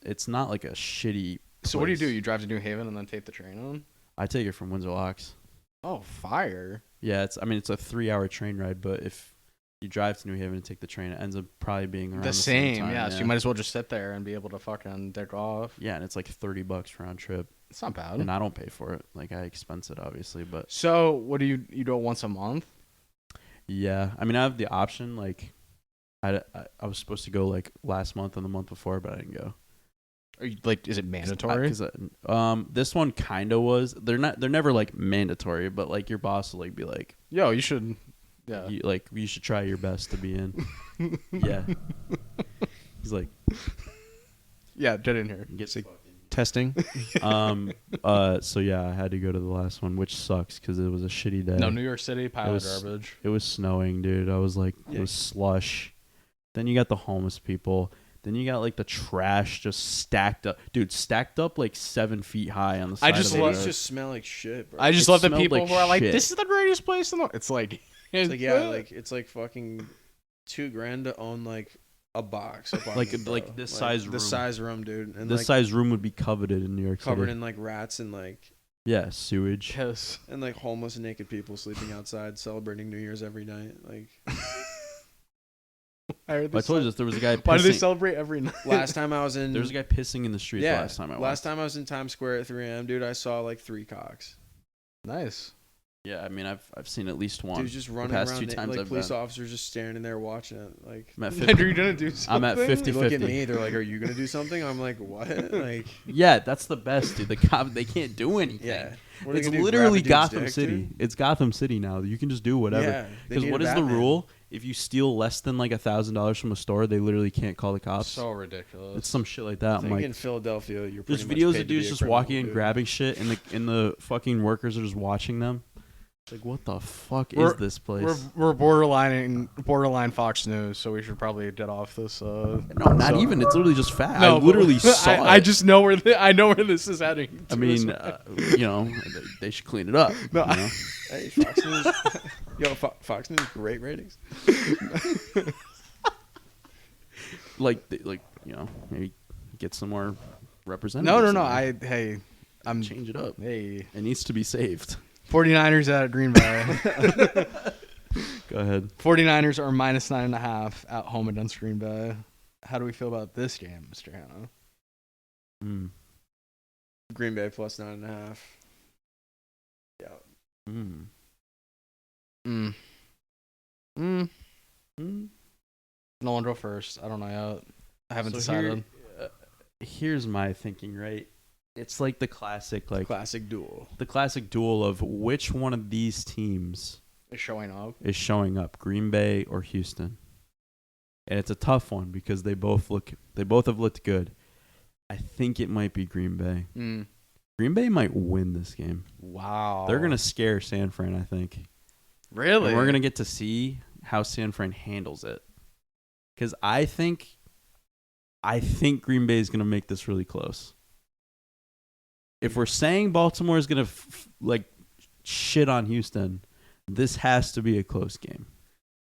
it's not like a shitty So what do you do? place. You drive to New Haven and then take the train on? I take it from Windsor Locks. Oh, fire. Yeah, it's a 3-hour train ride, but if you drive to New Haven and take the train, it ends up probably being around The same, time, yeah. So you might as well just sit there and be able to fucking dick off. Yeah, and it's like $30 round trip, It's not bad. and I don't pay for it. Like I expense it obviously, but So what do you do it once a month? yeah, I mean I have the option. Like I was supposed to go like last month and the month before, but I didn't go. Are you, like, is it mandatory? This one kind of was. They're never like mandatory, but like your boss will like be like, Yo, you should. Yeah. you should try your best to be in. Yeah. He's like, Yeah, get in here. get Sick. Testing. So yeah, I had to go to the last one, which sucks because it was a shitty day. No, New York City, pile of was- garbage. It was snowing, dude. I was like, it was slush. Then you got the homeless people. Then you got like the trash just stacked up, dude. Stacked up like 7 feet high on the side. just of the love- road. Cities just smell like shit, bro. I just It love the smelled people like who are like, shit. "This is the greatest place in the." It's like, It's like yeah, like it's like fucking $2,000 to own like a box. Like bro. this size room. This size room, dude, and This like size room would be coveted in New York covered City. in like rats and like Sewage. Yes. and like homeless naked people sleeping outside celebrating New Year's every night. Like I told you this. There was a guy. Why do they pissing- celebrate every night? last time I was in, There was a guy pissing in the street. yeah, Last time I last time I was in Times Square at 3 a.m., dude, I saw like 3 cocks. Nice. Yeah, I mean, I've seen at least one. Dude, just running past around, 2 times like I've police been. officers just standing there watching it. Like I'm at Are 50. you gonna do something? I'm at 50. they look at me, they're like, "Are you gonna do something?" I'm like, "What?" Like, Yeah, that's the best, dude. The cop, they can't do anything. yeah, What are they It's gonna do, literally grab a dude's Gotham dick, City. dude? It's Gotham City now. You can just do whatever. Yeah, they Because need what a is the Batman. rule? If you steal less than like $1,000 from a store, they literally can't call the cops. So ridiculous. It's some shit like that. I I'm think like, in Philadelphia, you're there's pretty much videos paid of to be dudes a just criminal, walking and dude. grabbing shit, and the fucking workers are just watching them. It's like, what the fuck We're- is this place? We're borderline Fox News, so we should probably get off this. No, not even. It's literally just fact. No, I but literally saw it. I just know where I know where this is heading. I to mean, as well. they should clean it up. No, you know? Hey, Fox News. Yo, Fox News, great ratings. Maybe get some more representatives. no. in there. Hey, I'm change it up. Hey, It needs to be saved. 49ers at Green Bay. Go ahead. 49ers are minus 9.5 at home against Green Bay. How do we feel about this game, Mr. Hanna? Green Bay plus 9.5. Yeah. No one go first. I don't know yet. I haven't decided. Here's my thinking, right? It's like the classic duel. The classic duel of which one of these teams Is showing up. Green Bay or Houston. And it's a tough one because they both have looked good. I think it might be Green Bay. Green Bay might win this game. Wow. They're going to scare San Fran, I think. Really? And we're going to get to see how San Fran handles it. Because I think Green Bay is going to make this really close. If we're saying Baltimore is going to shit on Houston, this has to be a close game.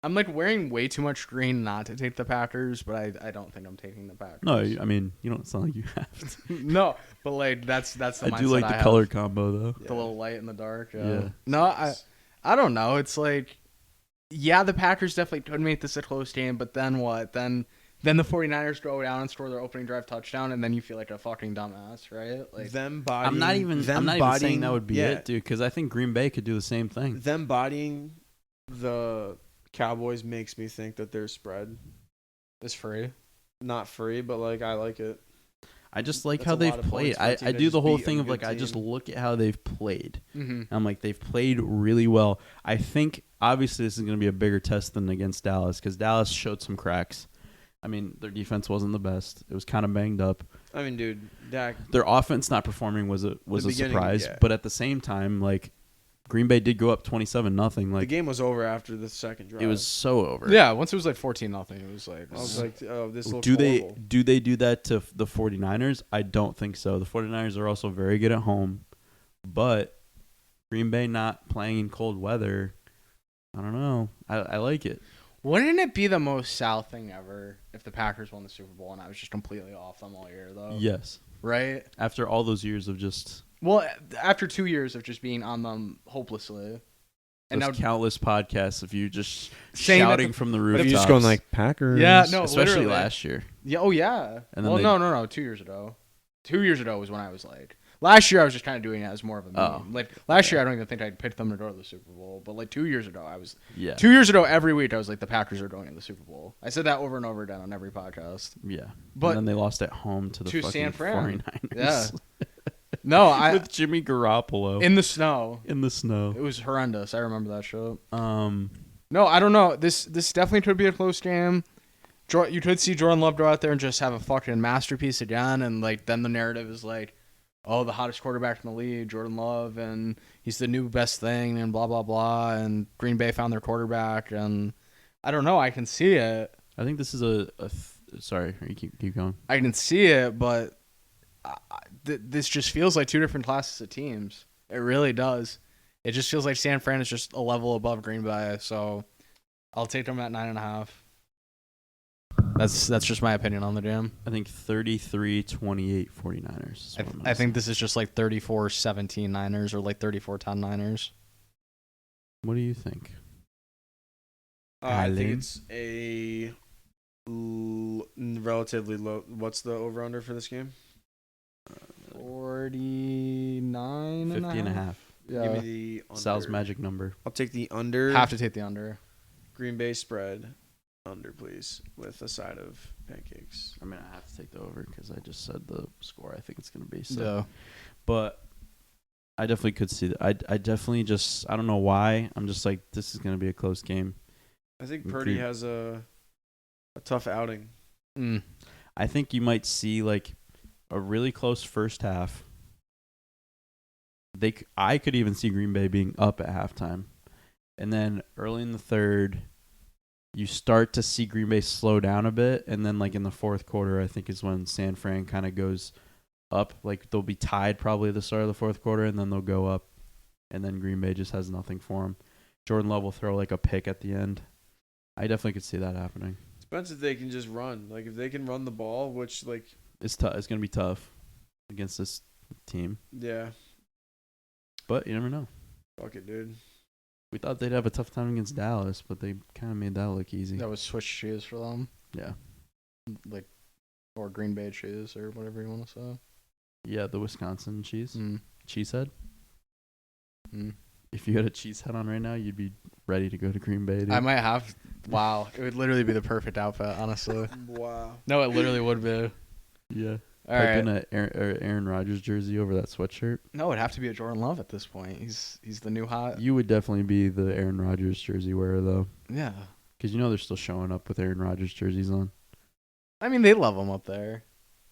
I'm wearing way too much green not to take the Packers, but I don't think I'm taking the Packers. No, I mean, you don't sound like you have to. No, but that's the mindset I do like the color combo though. The little light and the dark. Yeah. No, I don't know. It's the Packers definitely could make this a close game, but then what? Then the 49ers go down and score their opening drive touchdown, and then you feel like a fucking dumbass, right? I'm not even saying that would be it, dude, because I think Green Bay could do the same thing. Them bodying the Cowboys makes me think that their spread is free. Not free, but I like it. I just like how they've played. I do the whole thing of I just look at how they've played. Mm-hmm. I'm they've played really well. I think obviously this is going to be a bigger test than against Dallas because Dallas showed some cracks. I mean, their defense wasn't the best. It was kind of banged up. I mean, dude, Dak. Their offense not performing was a surprise, but at the same time, Green Bay did go up 27-0. The game was over after the second drive. It was so over. Yeah, once it was 14-0, it was I was oh, this looks horrible. Do they do that to the 49ers? I don't think so. The 49ers are also very good at home, but Green Bay not playing in cold weather, I don't know. I like it. Wouldn't it be the most South thing ever if the Packers won the Super Bowl and I was just completely off them all year, though? Yes. Right? After all those years of just... Well, after 2 years of just being on them hopelessly. And now countless podcasts of you just shouting from the rooftops. But just going Packers. Yeah, no, especially last year. Yeah, oh yeah. And then no, 2 years ago. 2 years ago was when I was last year I was just kind of doing it as more of a meme. Last year I don't even think I'd picked them to go to the Super Bowl, but 2 years ago I was 2 years ago every week I was the Packers are going to the Super Bowl. I said that over and over again on every podcast. Yeah. But and then they lost at home to the fucking San Fran. 49ers. Yeah. No, with Jimmy Garoppolo in the snow. It was horrendous. I remember that show. No, I don't know. This definitely could be a close game. You could see Jordan Love go out there and just have a fucking masterpiece again, and then the narrative is oh, the hottest quarterback in the league, Jordan Love, and he's the new best thing, and blah blah blah, and Green Bay found their quarterback, and I don't know. I can see it. I think this is sorry, you keep going. I can see it, but this just feels like two different classes of teams. It really does. It just feels like San Fran is just a level above Green Bay, so I'll take them at 9.5. That's just my opinion on the game. I think 33-28 49ers. I think this is just 34-17 Niners or 34-10 Niners. What do you think? I think it's a relatively low. What's the over-under for this game? 49 50.5. Yeah. Give me the under. Sal's magic number. I'll take the under. Have to take the under. Green Bay spread. Under, please, with a side of pancakes. I mean, I have to take the over because I just said the score I think it's going to be. So. Yeah. But I definitely could see that. I definitely just, I don't know why. I'm just this is going to be a close game. I think Purdy has a tough outing. I think you might see a really close first half. I could even see Green Bay being up at halftime. And then early in the third, you start to see Green Bay slow down a bit. And then in the fourth quarter, I think is when San Fran kind of goes up. They'll be tied probably at the start of the fourth quarter, and then they'll go up. And then Green Bay just has nothing for them. Jordan Love will throw a pick at the end. I definitely could see that happening. Depends if they can just run. If they can run the ball, which it's tough. It's going to be tough against this team. Yeah. But you never know. Fuck it, dude. We thought they'd have a tough time against Dallas, but they kind of made that look easy. That was switch cheese for them. Yeah. Like, or Green Bay cheese or whatever you want to say. Yeah, the Wisconsin cheese. Cheesehead. Mm. If you had a cheesehead on right now, you'd be ready to go to Green Bay. Dude. I might have. Wow. It would literally be the perfect outfit, honestly. Wow. No, it literally would be. Yeah. All right. In a Aaron Rodgers jersey over that sweatshirt. No, it'd have to be a Jordan Love at this point. He's the new hot. You would definitely be the Aaron Rodgers jersey wearer, though. Yeah. Because they're still showing up with Aaron Rodgers jerseys on. I mean, they love him up there.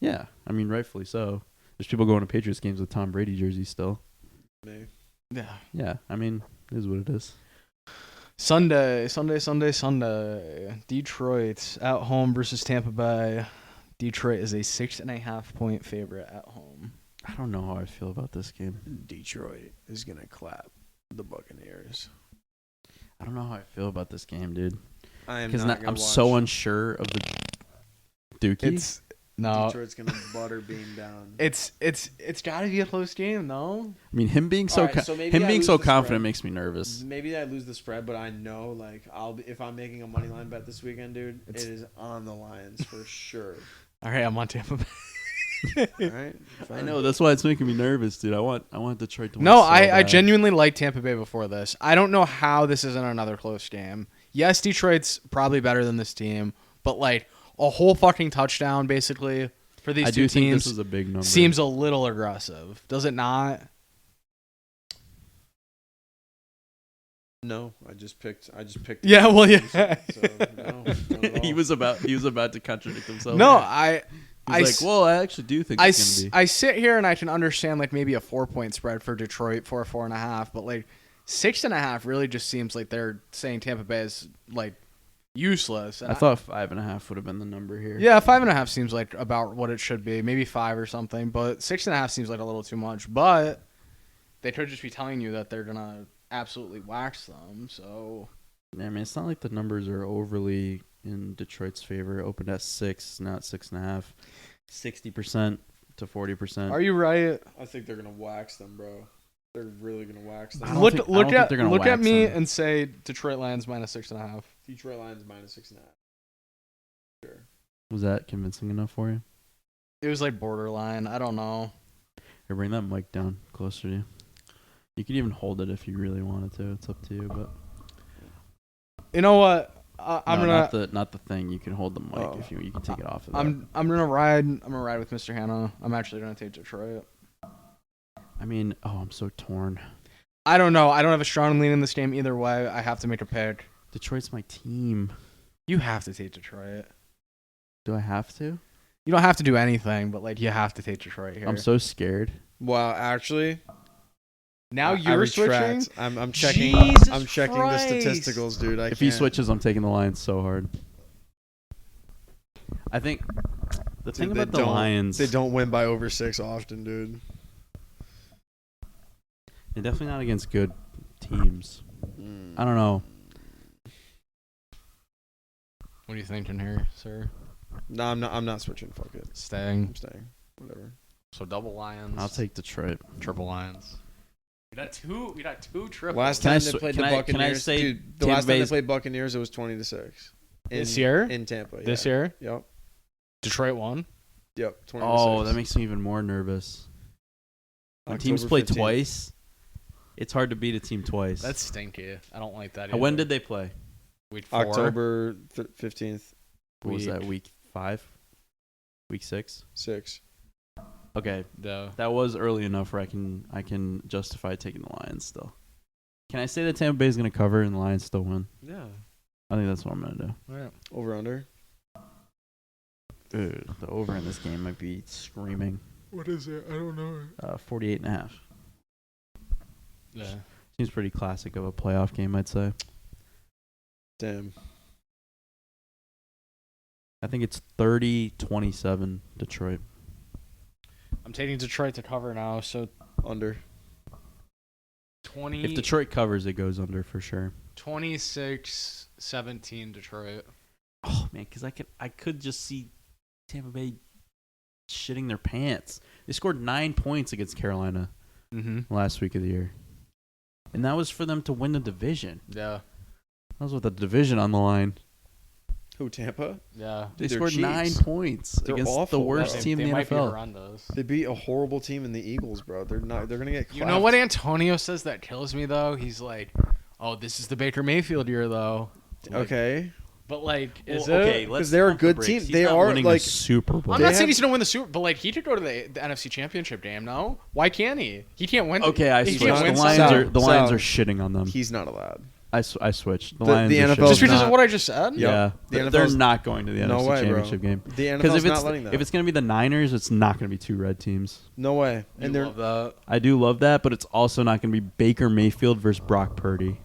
Yeah. I mean, rightfully so. There's people going to Patriots games with Tom Brady jerseys still. Me. Yeah. Yeah. I mean, it is what it is. Sunday. Detroit at home versus Tampa Bay. Detroit is a 6.5-point favorite at home. I don't know how I feel about this game. Detroit is going to clap the Buccaneers. I don't know how I feel about this game, dude. I am Because not going I'm to so unsure of the Dookie. Detroit's going to butter beam down. It's got to be a close game, no? I mean, him being so confident makes me nervous. Maybe I lose the spread, but I know, like, if I'm making a money line bet this weekend, dude, it is on the Lions for sure. All right, I'm on Tampa Bay. All right, I know that's why it's making me nervous, dude. I want Detroit to win. No, so I bad. genuinely like Tampa Bay before this. I don't know how this isn't another close game. Yes, Detroit's probably better than this team, but like a whole fucking touchdown basically for these two teams. I do think this is a big number. Seems a little aggressive, does it not? No, I just picked. Yeah, well, yeah. So, no, not at all. he was about to contradict himself. No, Well, I actually do think it's gonna be. I sit here and I can understand like maybe a 4-point spread for Detroit for 4.5, but like 6.5 really just seems like they're saying Tampa Bay is like useless. I thought 5.5 would have been the number here. Yeah, 5.5 seems like about what it should be, maybe 5 or something, but 6.5 seems like a little too much. But they could just be telling you that they're gonna absolutely wax them. So Yeah, I mean, it's not like the numbers are overly in Detroit's favor. It opened at 6, not 6.5. 60% to 40%. are you right? I think they're gonna wax them, bro. They're really gonna wax I them. don't Look think they're gonna at wax me them. and say Detroit Lions minus 6.5. Detroit Lions minus 6.5. Sure. Was that convincing enough for you? It was like borderline. I don't know. Or bring that mic down closer to you. You could even hold it if you really wanted to. It's up to you, but You know what? I'm gonna not the thing. You can hold the mic if you can take it off of that. I'm gonna ride with Mr. Hanna. I'm actually gonna take Detroit. I mean, I'm so torn. I don't know. I don't have a strong lean in this game either way. I have to make a pick. Detroit's my team. You have to take Detroit. Do I have to? You don't have to do anything, but like you have to take Detroit here. I'm so scared. Wow, actually, now I you're retract. switching. I'm checking. Jesus I'm checking Christ. the statisticals, dude. If he switches, I'm taking the Lions so hard. I think the thing about the Lions, they don't win by over 6 often, dude. they're definitely not against good teams. I don't know. What are you thinking here, sir? No, I'm not switching. Fuck it. Staying. I'm staying. Whatever. So double Lions. I'll take Detroit. triple Lions. We got two triples. Last Can I time they sw- played can the I- Buccaneers, can I say dude, the Tampa last time they Bay's- played Buccaneers, it was 20-6. This year? In Tampa. This yeah. year, Yep. Detroit won. Yep. 20-6. Oh, that makes me even more nervous. When October teams play 15th. twice, it's hard to beat a team twice. That's stinky. I don't like that. When did they play? Week 4. October 15th. What was that, week 5? Week 6? 6. Okay, that was early enough where I can justify taking the Lions still. Can I say that Tampa Bay is going to cover and the Lions still win? Yeah. I think that's what I'm going to do. Right. Over under. Dude, the over in this game might be screaming. What is it? I don't know. 48.5. Yeah. Seems pretty classic of a playoff game, I'd say. Damn. I think it's 30-27 Detroit. I'm taking Detroit to cover now. So Under. 20. If Detroit covers, it goes under for sure. 26-17 Detroit. Oh man, because I could just see Tampa Bay shitting their pants. They scored 9 points against Carolina last week of the year. And that was for them to win the division. Yeah. That was with the division on the line. Who, Tampa? Yeah. They Dude, scored they're 9 cheeks. points They're against the awful, worst bro. team They in the might be NFL. horrendous. They beat a horrible team in the Eagles, bro. They're going to get clapped. You know what Antonio says that kills me, though? He's like, oh, this is the Baker Mayfield year, though. Okay. But, like, is Well, it? okay, let's 'Cause they're a pump the good brakes. team. He's They not are, winning like- a Super Bowl. I'm They not saying have- he's going to win the Super but, like, he could go to the NFC Championship game, no? Why can't he? He can't win. Okay, I he switched. can't The win Lions something. are the Lions Sal. are shitting on them. He's not allowed. I switched. The The Lions are NFL 's Just shitting. because not- of what I just said? Yep. Yeah, The they're NFL's not going to the No NFC way, bro. Championship game. The Because NFL's not letting if that. it's going to be the Niners, it's not going to be 2 red teams. No way. You And they're love that. I do love that, but it's also not going to be Baker Mayfield versus Brock Purdy.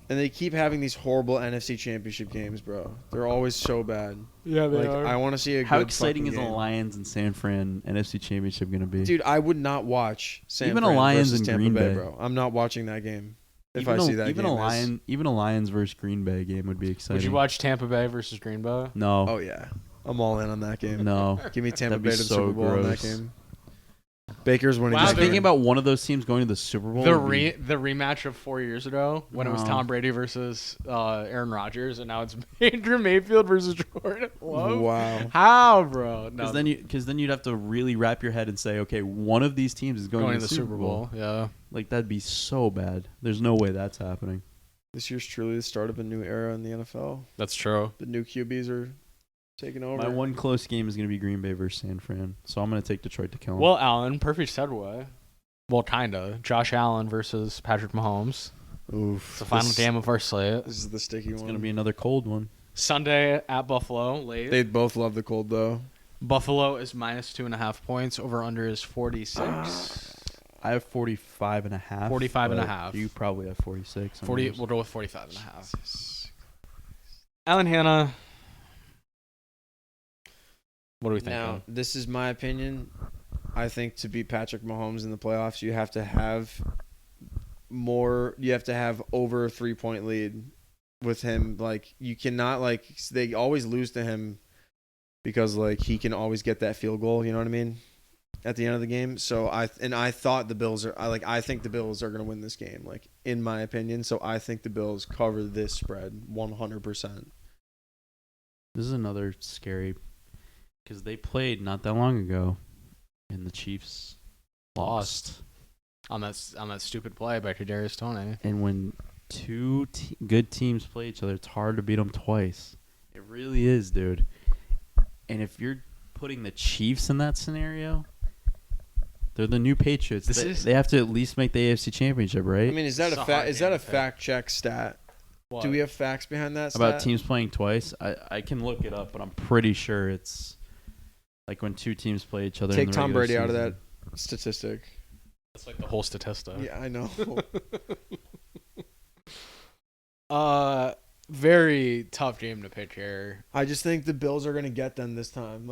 and they keep having these horrible NFC Championship games, bro. They're always so bad. Yeah, Like I want to see a How good exciting fucking is the game. Lions and San Fran NFC Championship going to be? Dude, I would not watch San Even Fran a Lions versus and Tampa Green Bay, Bay. bro. I'm not watching that game. If even I see that even game, even a Lions versus Green Bay game would be exciting. Would you watch Tampa Bay versus Green Bay? No, Oh yeah, I'm all in on that game. no. Give me Tampa That'd be Bay to the so Super Bowl in that gross. game. Baker's winning. Wow, this Just they're- thinking game. about one of those teams going to the Super Bowl. The would be- the rematch of 4 years ago when it was No. Tom Brady versus Aaron Rodgers, and now it's Baker Mayfield versus Jordan Love. Wow. How, bro? No, Because then you'd have to really wrap your head and say, okay, one of these teams is going going to the Super Bowl. Yeah. Like that'd be so bad. There's no way that's happening. This year's truly the start of a new era in the NFL. That's true. The new QBs are taking over. My one close game is going to be Green Bay versus San Fran, so I'm going to take Detroit to kill them. Well, Allen, perfect segue. Well, kinda. Josh Allen versus Patrick Mahomes. Oof. It's the final game of our slate. This is the sticky it's one. going to be another cold one. Sunday at Buffalo, late. They both love the cold though. Buffalo is minus 2.5 points. Over under is 46. I have 45.5. 45.5. but You probably have 46. on 40. yours. We'll go with 45.5. Alan Hanna. What do we think? Now, this is my opinion. I think to beat Patrick Mahomes in the playoffs, you have to have more. You have to have over a 3-point lead with him. Like you cannot they always lose to him because he can always get that field goal. You know what I mean? At the end of the game. So I thought the Bills are. I think the Bills are going to win this game. In my opinion. So I think the Bills cover this spread 100%. This is another scary because they played not that long ago, and the Chiefs lost. on that stupid play by Kadarius Toney. And when two good teams play each other, it's hard to beat them twice. It really is, dude. And if you're putting the Chiefs in that scenario, they're the new Patriots. They have to at least make the AFC Championship, right? I mean, is that It's a a hard is that game a to pick. fact check stat? What? Do we have facts behind that stat? About teams playing twice, I can look it up, but I'm pretty sure it's like when two teams play each other. Take in the Tom regular Brady out of season. that statistic. That's like the whole statistic. Yeah, I know. Very tough game to pick here. I just think the Bills are going to get them this time.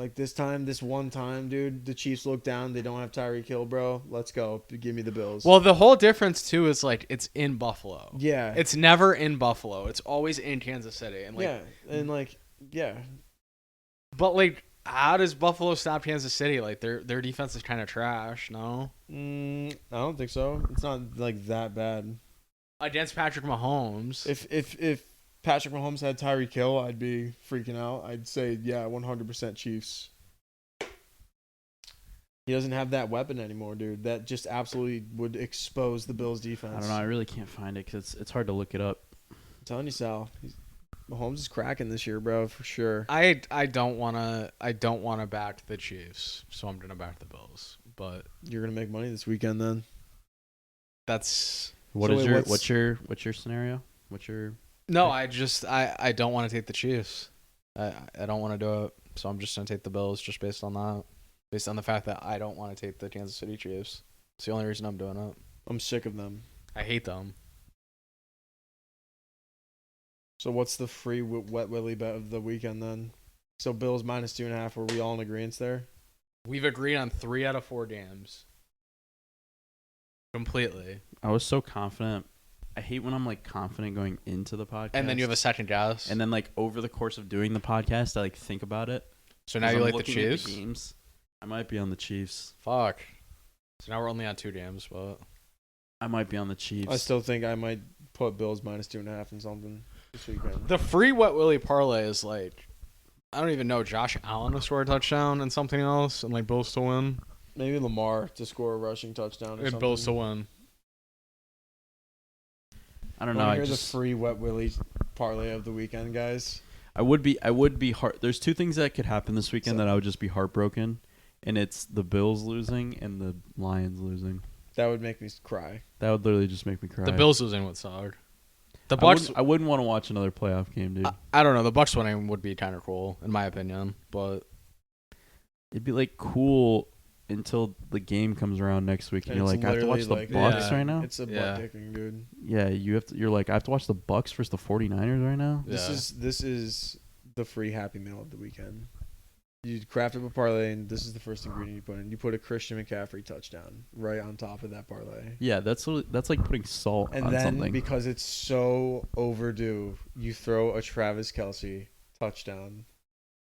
This one time, dude, the Chiefs look down. They don't have Tyreek Hill, bro. Let's go. Give me the Bills. Well, the whole difference too is it's in Buffalo. yeah. It's never in Buffalo. It's always in Kansas City. And yeah. And, yeah. But how does Buffalo stop Kansas City? Their defense is kind of trash. No, I don't think so. It's not, that bad. against Patrick Mahomes. If Patrick Mahomes had Tyreek Hill, I'd be freaking out. I'd say, 100% Chiefs. He doesn't have that weapon anymore, dude. That just absolutely would expose the Bills' defense. I don't know. I really can't find it because it's hard to look it up. I'm telling you, Sal. Mahomes is cracking this year, bro, for sure. I don't wanna back the Chiefs, so I'm gonna back the Bills. But You're gonna make money this weekend, then. that's What's your scenario? no. I don't want to take the Chiefs. I don't want to do it, so I'm just gonna take the Bills just based on that. Based on the fact that I don't want to take the Kansas City Chiefs. It's the only reason I'm doing it. I'm sick of them. I hate them. So what's the free wet willy bet of the weekend then? So Bills minus 2.5. Were we all in agreement there? We've agreed on 3 out of 4 games. Completely. I was so confident. I hate when I'm confident going into the podcast, And then you have a second guess. and then over the course of doing the podcast, I think about it. So now 'Cause you I'm like the looking at Chiefs? games. I might be on the Chiefs. Fuck. So now we're only on 2 games, but I might be on the Chiefs. I still think I might put Bills minus 2.5 and something this weekend. The free Wet Willie parlay is like, I don't even know, Josh Allen to score a touchdown and something else, and like Bills to win. Maybe Lamar to score a rushing touchdown or And something. Bills to win. I don't know. I I hear just the free Wet Willie parlay of the weekend, guys. I would be heart. There's two things that could happen this weekend So- that I would just be heartbroken, and it's the Bills losing and the Lions losing. That would make me cry. That would literally just make me cry. The Bills losing would suck. The I Bucks. wouldn't want to watch another playoff game, dude. I don't know. The Bucks winning would be kind of cool, in my opinion. But It'd be like cool until the game comes around next week, and you're It's like, I have to watch the literally Bucks Yeah. right now. It's a Yeah. butt kicking, dude. Yeah, you have to. You're like, I have to watch the Bucks versus the 49ers right now. Yeah. This is the free Happy Meal of the weekend. You craft up a parlay, and this is the first ingredient you put in. You put a Christian McCaffrey touchdown right on top of that parlay. Yeah, that's like putting salt And on then, something. because it's so overdue, you throw a Travis Kelce touchdown.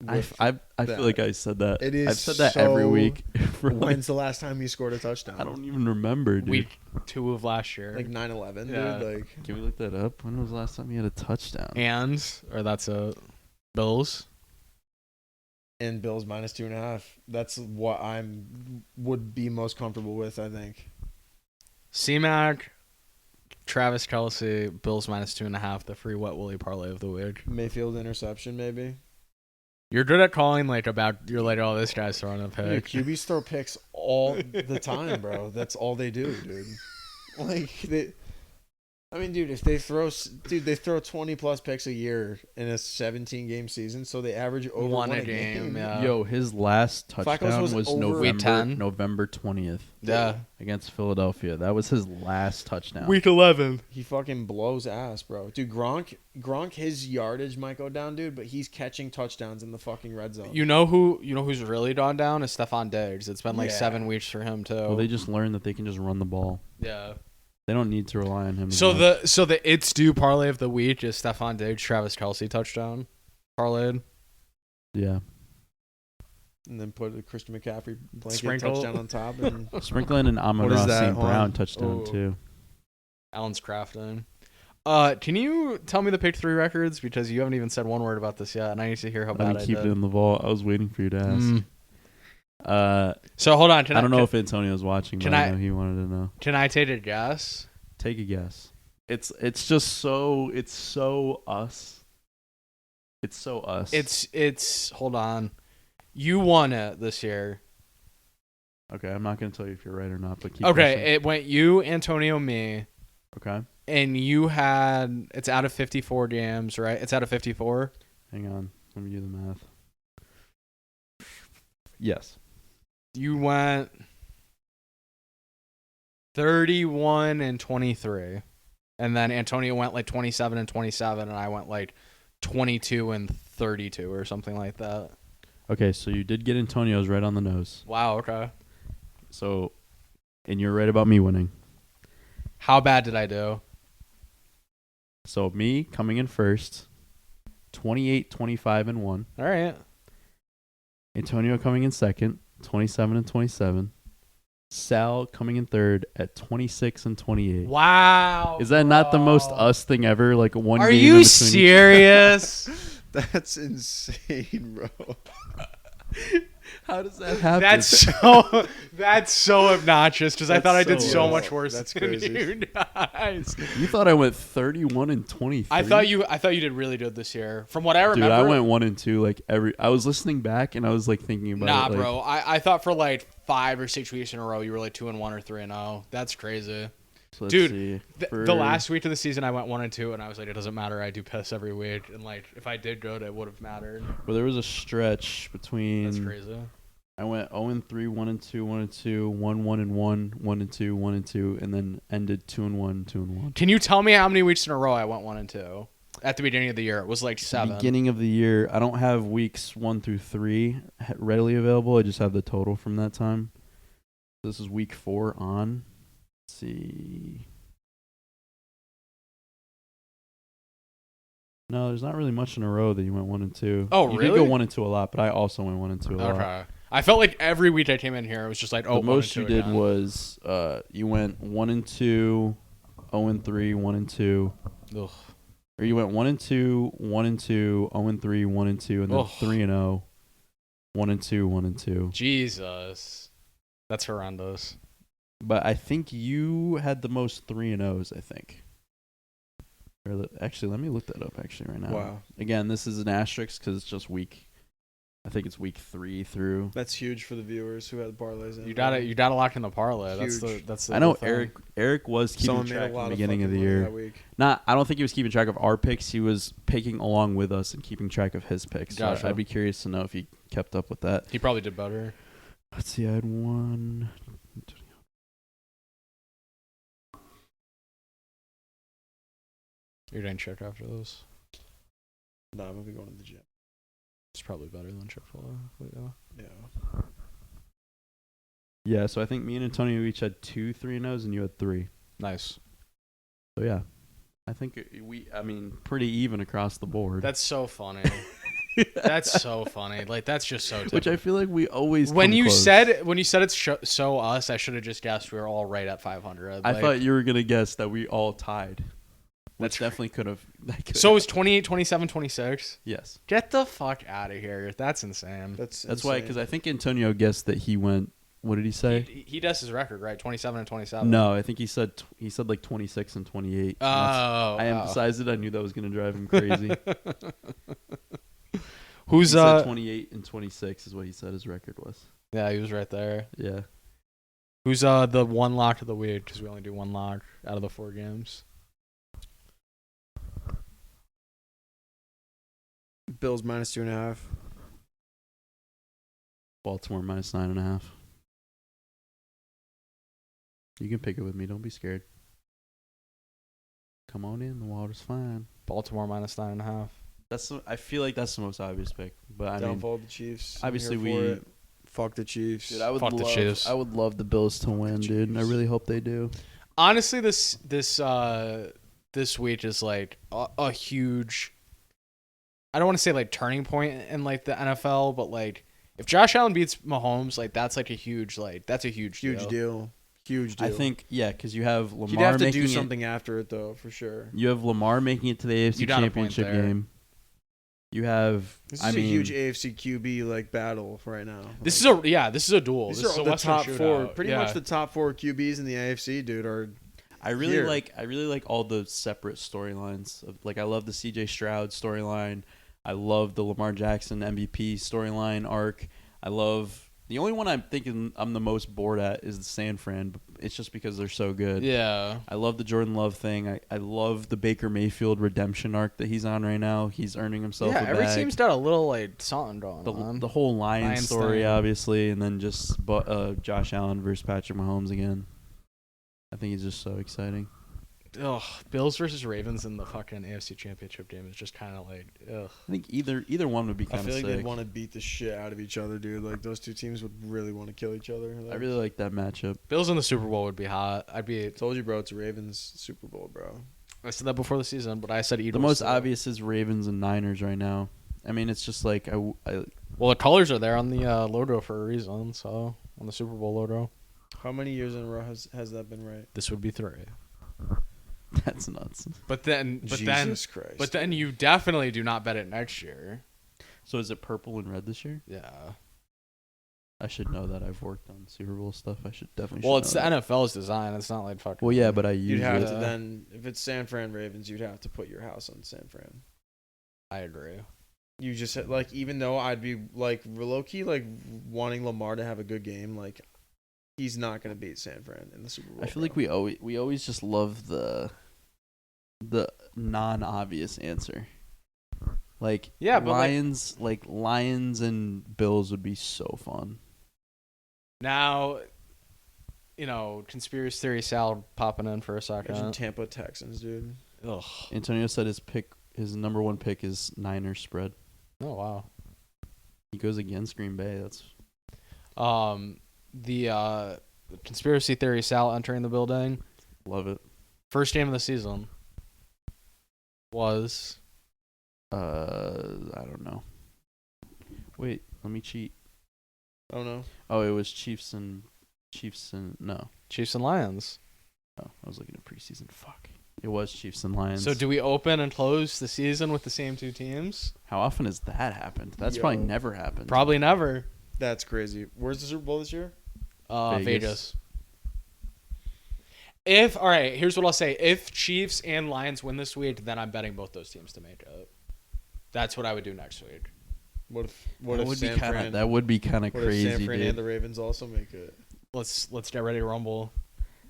I feel that. like I said that. It is I've said that every so- week. for like, When's the last time you scored a touchdown? I don't even remember, dude. week 2 of last year. Like 9/11, Yeah. dude. Like, Can we look that up? When was the last time you had a touchdown? or that's a Bills. and Bills minus 2.5. That's what would be most comfortable with, I think. C-Mac, Travis Kelce, Bills minus 2.5. The free Wet Willie parlay of the week. Mayfield interception, maybe. You're good at calling you're like, oh, this guy's throwing a Dude, pick. QBs throw picks all the time, bro. That's all they do, dude. Like dude, if they throw 20 plus picks a year in a 17-game season, so they average over One one a game, yeah. Yo, his last touchdown was over- Week 10. November 20th Yeah. against Philadelphia. That was his last touchdown. Week 11. He fucking blows ass, bro. Dude, Gronk, his yardage might go down, dude, but he's catching touchdowns in the fucking red zone. You know who's really gone down is Stephon Diggs. It's been like Yeah. 7 weeks for him too. Well, they just learned that they can just run the ball. Yeah. They don't need to rely on him. So as much. the it's due parlay of the week is Stephon Diggs, Travis Kelce touchdown parlayed. yeah, And then put a Christian McCaffrey blanket Sprinkle. touchdown on top. And sprinkling an Amon What is Ross that St. Brown on? touchdown Oh. too. Allen's crafting. Can you tell me the pick 3 records because you haven't even said one word about this yet, and I need to hear how Let bad me I keep did. it in the vault. I was waiting for you to ask. So hold on. I don't know if Antonio's watching, but can I I- know he wanted to know. Can I take a guess? Take a guess. It's just so us. It's so us. It's hold on. You won it this year. okay. I'm not gonna tell you if you're right or not, but keep Okay, guessing. it went you, Antonio, me, Okay. and you had it's out of 54 games, right? It's out of 54. Hang on. Let me do the math. Yes. You went 31 and 23. And then Antonio went like 27 and 27, and I went like 22 and 32 or something like that. Okay, so you did get Antonio's right on the nose. Wow, okay. So, and you're right about me winning. How bad did I do? So me coming in first, 28, 25, and 1. All right. Antonio coming in second, 27 and 27. Sal coming in third at 26 and 28. Wow. Is that not the most bro. us thing ever? Like one Are game in you between serious? that's insane, bro. How does that happen? That's so obnoxious because I That's thought I did so so low. much worse That's than crazy. you guys. You thought I went 31 and 23. I thought you did really good this year. From what I remember. Dude, I went 1 and 2 like I was listening back and I was like thinking about Nah, it. Like, bro. I thought for like 5 or 6 weeks in a row you were like 2 and 1 or 3 and 0. That's crazy. so let's Dude, see. The last week of the season I went 1 and 2 and I was like, it doesn't matter. I do piss every week, and like if I did good, it would have mattered. Well, there was a stretch between. That's crazy. I went 0 and 3, 1 and 2, 1 and 2, 1 1 and 1, 1 and 2, 1 and 2, and then ended 2 and 1, 2 and 1. Can you tell me how many weeks in a row I went 1 and 2 at the beginning of the year? It was like 7. Beginning of the year, I don't have weeks 1 through 3 readily available. I just have the total from that time. This is week 4 on. Let's see. No, there's not really much in a row that you went 1 and 2. Oh, you really? did go 1 and 2 a lot, but I also went 1 and 2 a lot. Okay. I felt like every week I came in here, it was just like, The most you did was you went 1-2, 0-3, 1-2. Ugh. Or you went 1-2, 1-2, 0-3, 1-2, and then 3-0, 1-2, 1-2. Jesus, that's horrendous. But I think you had the most 3-0s. I think. Actually, let me look that up. Actually, right now. Wow. Again, this is an asterisk because it's just week. I think it's week 3 through. That's huge for the viewers who had parlays. You gotta lock in the parlay. Huge. That's the I know thing. Eric was keeping Someone track made a lot at the beginning of the year. that week. I don't think he was keeping track of our picks. He was picking along with us and keeping track of his picks. So Gotcha. I'd be curious to know if he kept up with that. He probably did better. Let's see. I had one. You're getting check after this. No, I'm gonna be going to the gym. It's probably better than Chick-fil-A. Yeah. Yeah. Yeah, so I think me and Antonio each had 2 3-0s and you had 3. Nice. So yeah, I think pretty even across the board. That's so funny. That's so funny. Like that's just so. Which I feel like we always. When come you close. said it's so us, I should have just guessed we were all right at 500. I thought you were gonna guess that we all tied. Which That's definitely could have. So it was 28, 27, 26? Yes. Get the fuck out of here. That's insane. That's why, because I think Antonio guessed that he went. What did he say? He does his record, right? 27 and 27. No, I think he said like 26 and 28. I emphasized it. I knew that was gonna drive him crazy. Who's he said 28 and 26 is what he said his record was. Yeah, he was right there. Yeah. Who's the one lock of the week? Because we only do one lock out of the 4 games. Bills minus 2.5. Baltimore minus 9.5. You can pick it with me. Don't be scared. Come on in. The water's fine. Baltimore minus 9.5. I feel like that's the most obvious pick, but I Downfall mean, the Chiefs. obviously Fuck the Chiefs. Dude, I would Fuck the Chiefs. I would love the Bills to win, dude. And I really hope they do. Honestly, this week is like a huge. I don't want to say like turning point in like the NFL, but like if Josh Allen beats Mahomes, like that's like a huge deal. Huge deal. I think because you have Lamar. You'd have to making do something after it though, for sure. You have Lamar making it to the AFC Championship game. You have. This is a huge AFC QB like battle right now. This is a duel. These This is are a the Western top shootout. 4. Pretty Yeah. much the top 4 QBs in the AFC, dude. Are I really like all the separate storylines. Like I love the CJ Stroud storyline. I love the Lamar Jackson MVP storyline arc. I love the only one I'm thinking I'm the most bored at is the San Fran. It's just because they're so good. Yeah. I love the Jordan Love thing. I love the Baker Mayfield redemption arc that he's on right now. He's earning himself a bag. Every team's got a little like something going on. The whole Lions story, thing. obviously, and then just Josh Allen versus Patrick Mahomes again. I think it's just so exciting. Ugh, Bills versus Ravens in the fucking AFC Championship game is just kind of like, ugh. I think either one would be I kind of feel like sick. they'd want to beat the shit out of each other, dude. Like those two teams would really want to kill each other. I really like that matchup. Bills in the Super Bowl would be hot. Told you, bro. It's Ravens Super Bowl, bro. I said that before the season, but I said Eagles. The most obvious is Ravens and Niners right now. I mean, it's just like well, the colors are there on the logo for a reason. So on the Super Bowl logo. How many years in a row has that been right? This would be 3. That's nuts. But then Christ. But then you definitely do not bet it next year. So is it purple and red this year? Yeah. I should know that. I've worked on Super Bowl stuff. I should definitely. Well, it's the NFL's design. It's not like fucking. Well, yeah, but you'd have it. to then, if it's San Fran Ravens, you'd have to put your house on San Fran. I agree. You just like, even though I'd be like low key like wanting Lamar to have a good game, like he's not gonna beat San Fran in the Super Bowl. I feel like we always just love the non-obvious answer. Like yeah, but Lions and Bills would be so fun. Now, conspiracy theory Sal popping in for a second. Imagine Tampa Texans, dude. Ugh. Antonio said his number one pick is Niners spread. Oh wow. He goes against Green Bay. That's the conspiracy theory Sal entering the building. Love it. First game of the season was I don't know. Wait, let me cheat. I don't know. Oh, it was Chiefs and no. Chiefs and Lions. Oh, I was looking at preseason. Fuck. It was Chiefs and Lions. So do we open and close the season with the same two teams? How often has that happened? That's probably never happened. Probably never. That's crazy. Where's the Super Bowl this year? Vegas. All right, here's what I'll say. If Chiefs and Lions win this week, then I'm betting both those teams to make it. That's what I would do next week. What if That would be kind of crazy, San Fran dude. and the Ravens also make it? Let's get ready to rumble.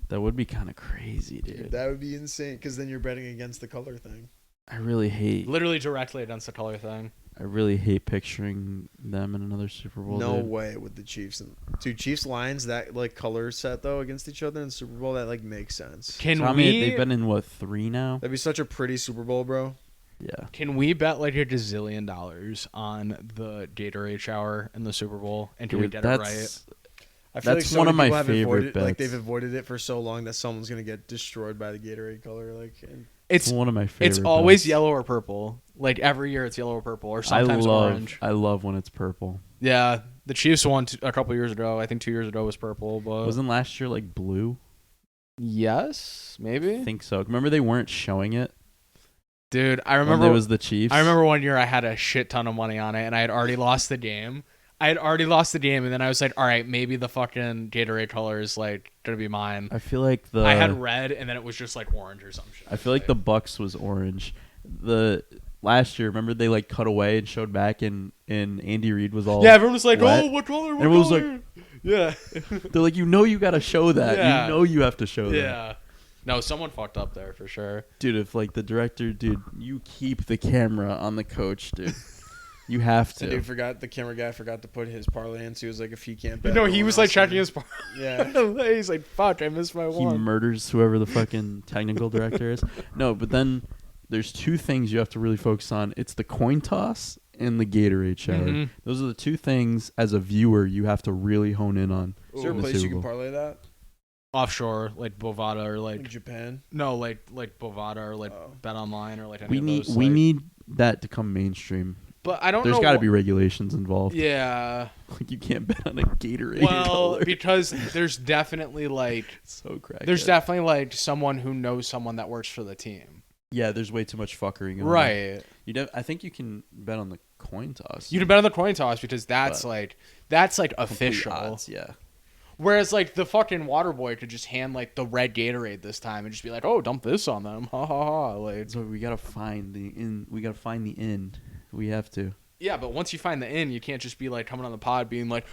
That would be kind of crazy, dude. That would be insane because then you're betting against the color thing. I really hate directly against the color thing. I really hate picturing them in another Super Bowl. No dude. way with the Chiefs and Chiefs Lions, that like color set though against each other in the Super Bowl, that like makes sense. They've been in what, 3 now? That'd be such a pretty Super Bowl, bro. Yeah. Can we bet like $1 gazillion on the Gatorade shower in the Super Bowl? And can we get it right? I feel That's like one of my have favorite avoided, bets. Like they've avoided it for so long that someone's gonna get destroyed by the Gatorade color. Like It's one of my favorite. It's always bets. yellow or purple. Like every year, it's yellow or purple, or sometimes orange. I love when it's purple. Yeah, the Chiefs won a couple years ago. I think 2 years ago was purple, but Wasn't last year like blue? yes, maybe. I think so. Remember they weren't showing it. Dude, I When remember it was the Chiefs. I remember one year I had a shit ton of money on it, and I had already lost the game. And then I was like, all right, maybe the fucking Gatorade color is like gonna be mine. I feel like I had red, and then it was just like orange or some shit. I feel like the Bucks was orange. The last year, remember they like cut away and showed back, and Andy Reid was all everyone was like, wet. oh, what color? What Everyone was color? like, yeah. They're like, you gotta show that. Yeah. You have to show that. Yeah. No, someone fucked up there for sure. Dude, if like the director, you keep the camera on the coach, dude. You have to. The camera guy forgot to put his parlay in, so he was like, if he can't bet. No, he was like checking his Yeah. He's like, fuck, I missed my He one. murders whoever the fucking technical director is. No, but then there's 2 things you have to really focus on. It's the coin toss and the Gatorade shower. Mm-hmm. Those are the 2 things as a viewer you have to really hone in on. Is there a in the place you Super can Bowl. parlay that? Offshore, like Bovada or Like like Japan? no, like Bovada or like Bet Online or like any We of need those. we like- need that to come mainstream. But I don't There's know. got to be regulations involved. Yeah. Like you can't bet on a Gatorade Well, color. because there's definitely like So cracked. there's definitely like someone who knows someone that works for the team. Yeah, there's way too much fuckery going on. Right. I think you can bet on the coin toss. You can bet on the coin toss because that's like Complete official. odds, yeah. Whereas like the fucking water boy could just hand like the red Gatorade this time and just be like, "Oh, dump this on them." Ha ha ha. Like So we gotta find the in. We gotta find the end. We have to. yeah, but once you find the in, you can't just be like coming on the pod being like,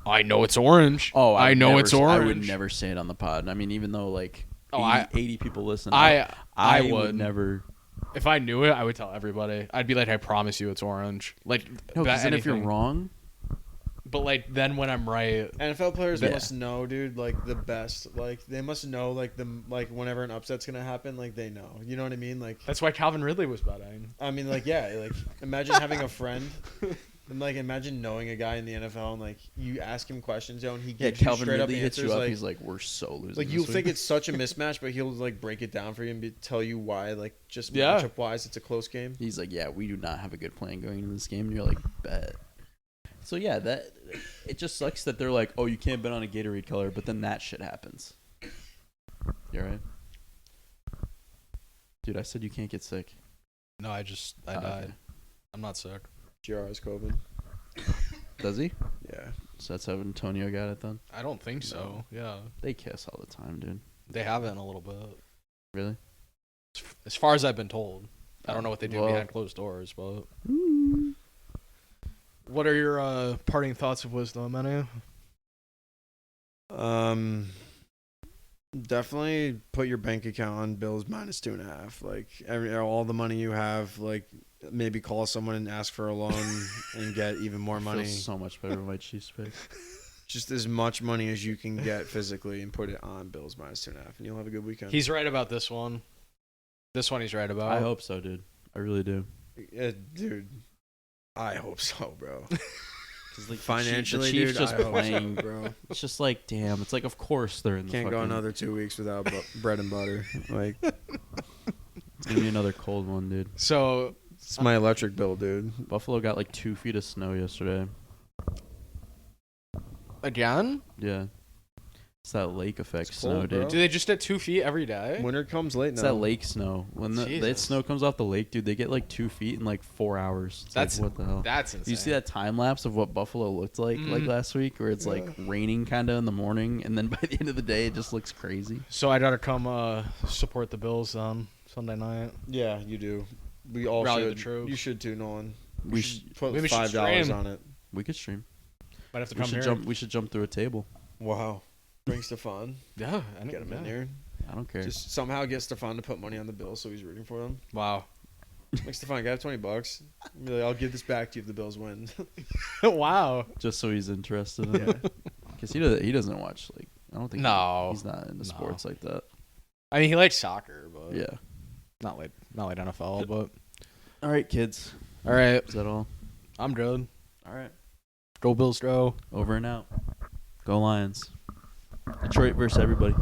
"I know it's orange." Oh, I know it's orange. I would never say it on the pod. I mean, even though like 80 people listen, I would never. If I knew it, I would tell everybody. I'd be like, "I promise you, it's orange." Like, No, bet because then if you're anything. wrong, But like then when I'm right, NFL players Yeah. must know, dude, like the best. Like they must know, like whenever an upset's gonna happen, like they know. You know what I mean? Like that's why Calvin Ridley was betting. I mean, like yeah, like imagine having a friend, and like imagine knowing a guy in the NFL, and like you ask him questions, and he gives you Calvin straight up Ridley hits answers. you up. Like, He's like, "We're so losing." like this you'll week." think it's such a mismatch, but he'll like break it down for you and tell you why. Like just Yeah. matchup wise, it's a close game. He's like, "Yeah, we do not have a good plan going into this game." And you're like, "Bet." So yeah, it just sucks that they're like, "Oh, you can't bet on a Gatorade color," but then that shit happens. You right? Dude, I said you can't get sick. No, I Oh, died. okay. I'm not sick. GR has COVID. Does he? Yeah. So that's how Antonio got it then? I don't think so. Yeah, They kiss all the time, dude. they have it in a little bit. Really? As far as I've been told, I don't know what they do Well- behind closed doors. But what are your parting thoughts of wisdom, Manny? Definitely put your bank account on Bills minus 2.5. Like all the money you have, like maybe call someone and ask for a loan and get even more money. Feels so much better with my Chiefs pick. Just as much money as you can get physically and put it on Bills minus 2.5, and you'll have a good weekend. He's right about this one. This one he's right about. I hope so, dude. I really do. Dude, I hope so, bro. Because like Financially, the Chiefs dude, just I hope playing, so, bro. It's just like, damn. It's like, of course they're in the Can't go fucking- another 2 weeks without bread and butter. Like Give me another cold one, dude. So it's my electric bill, dude. Buffalo got like 2 feet of snow yesterday. Again? Yeah. It's that lake effect It's snow, cold, dude. bro. Do they just get 2 feet every day? Winter comes late It's now. that lake snow. When that Jesus. snow comes off the lake, dude, they get like 2 feet in like 4 hours. It's That's like, what the hell? That's insane. You see that time lapse of what Buffalo looked like last week, where it's like raining kind of in the morning, and then by the end of the day, it just looks crazy. So I gotta come support the Bills on Sunday night. Yeah, you do. We all Rally should. the troops. You should too, Nolan. We should put maybe we should $5 stream. on it. We could stream. Might have to We come should here. jump. We should jump through a table. Wow. Bring Stefan. Yeah, I Get him in here. I don't care. Just somehow get Stefan to put money on the Bills so he's rooting for them. Wow. Like, Stefan, I got $20. Be like, I'll give this back to you if the Bills win. Wow. Just so he's interested in it. Because he doesn't watch, like, I don't think No. he's not into sports like that. I mean, he likes soccer, but Yeah. not like NFL. But All right, kids. all right, Is that all? I'm good. All right. Go Bills, go. Over and out. Go Lions. Detroit versus everybody.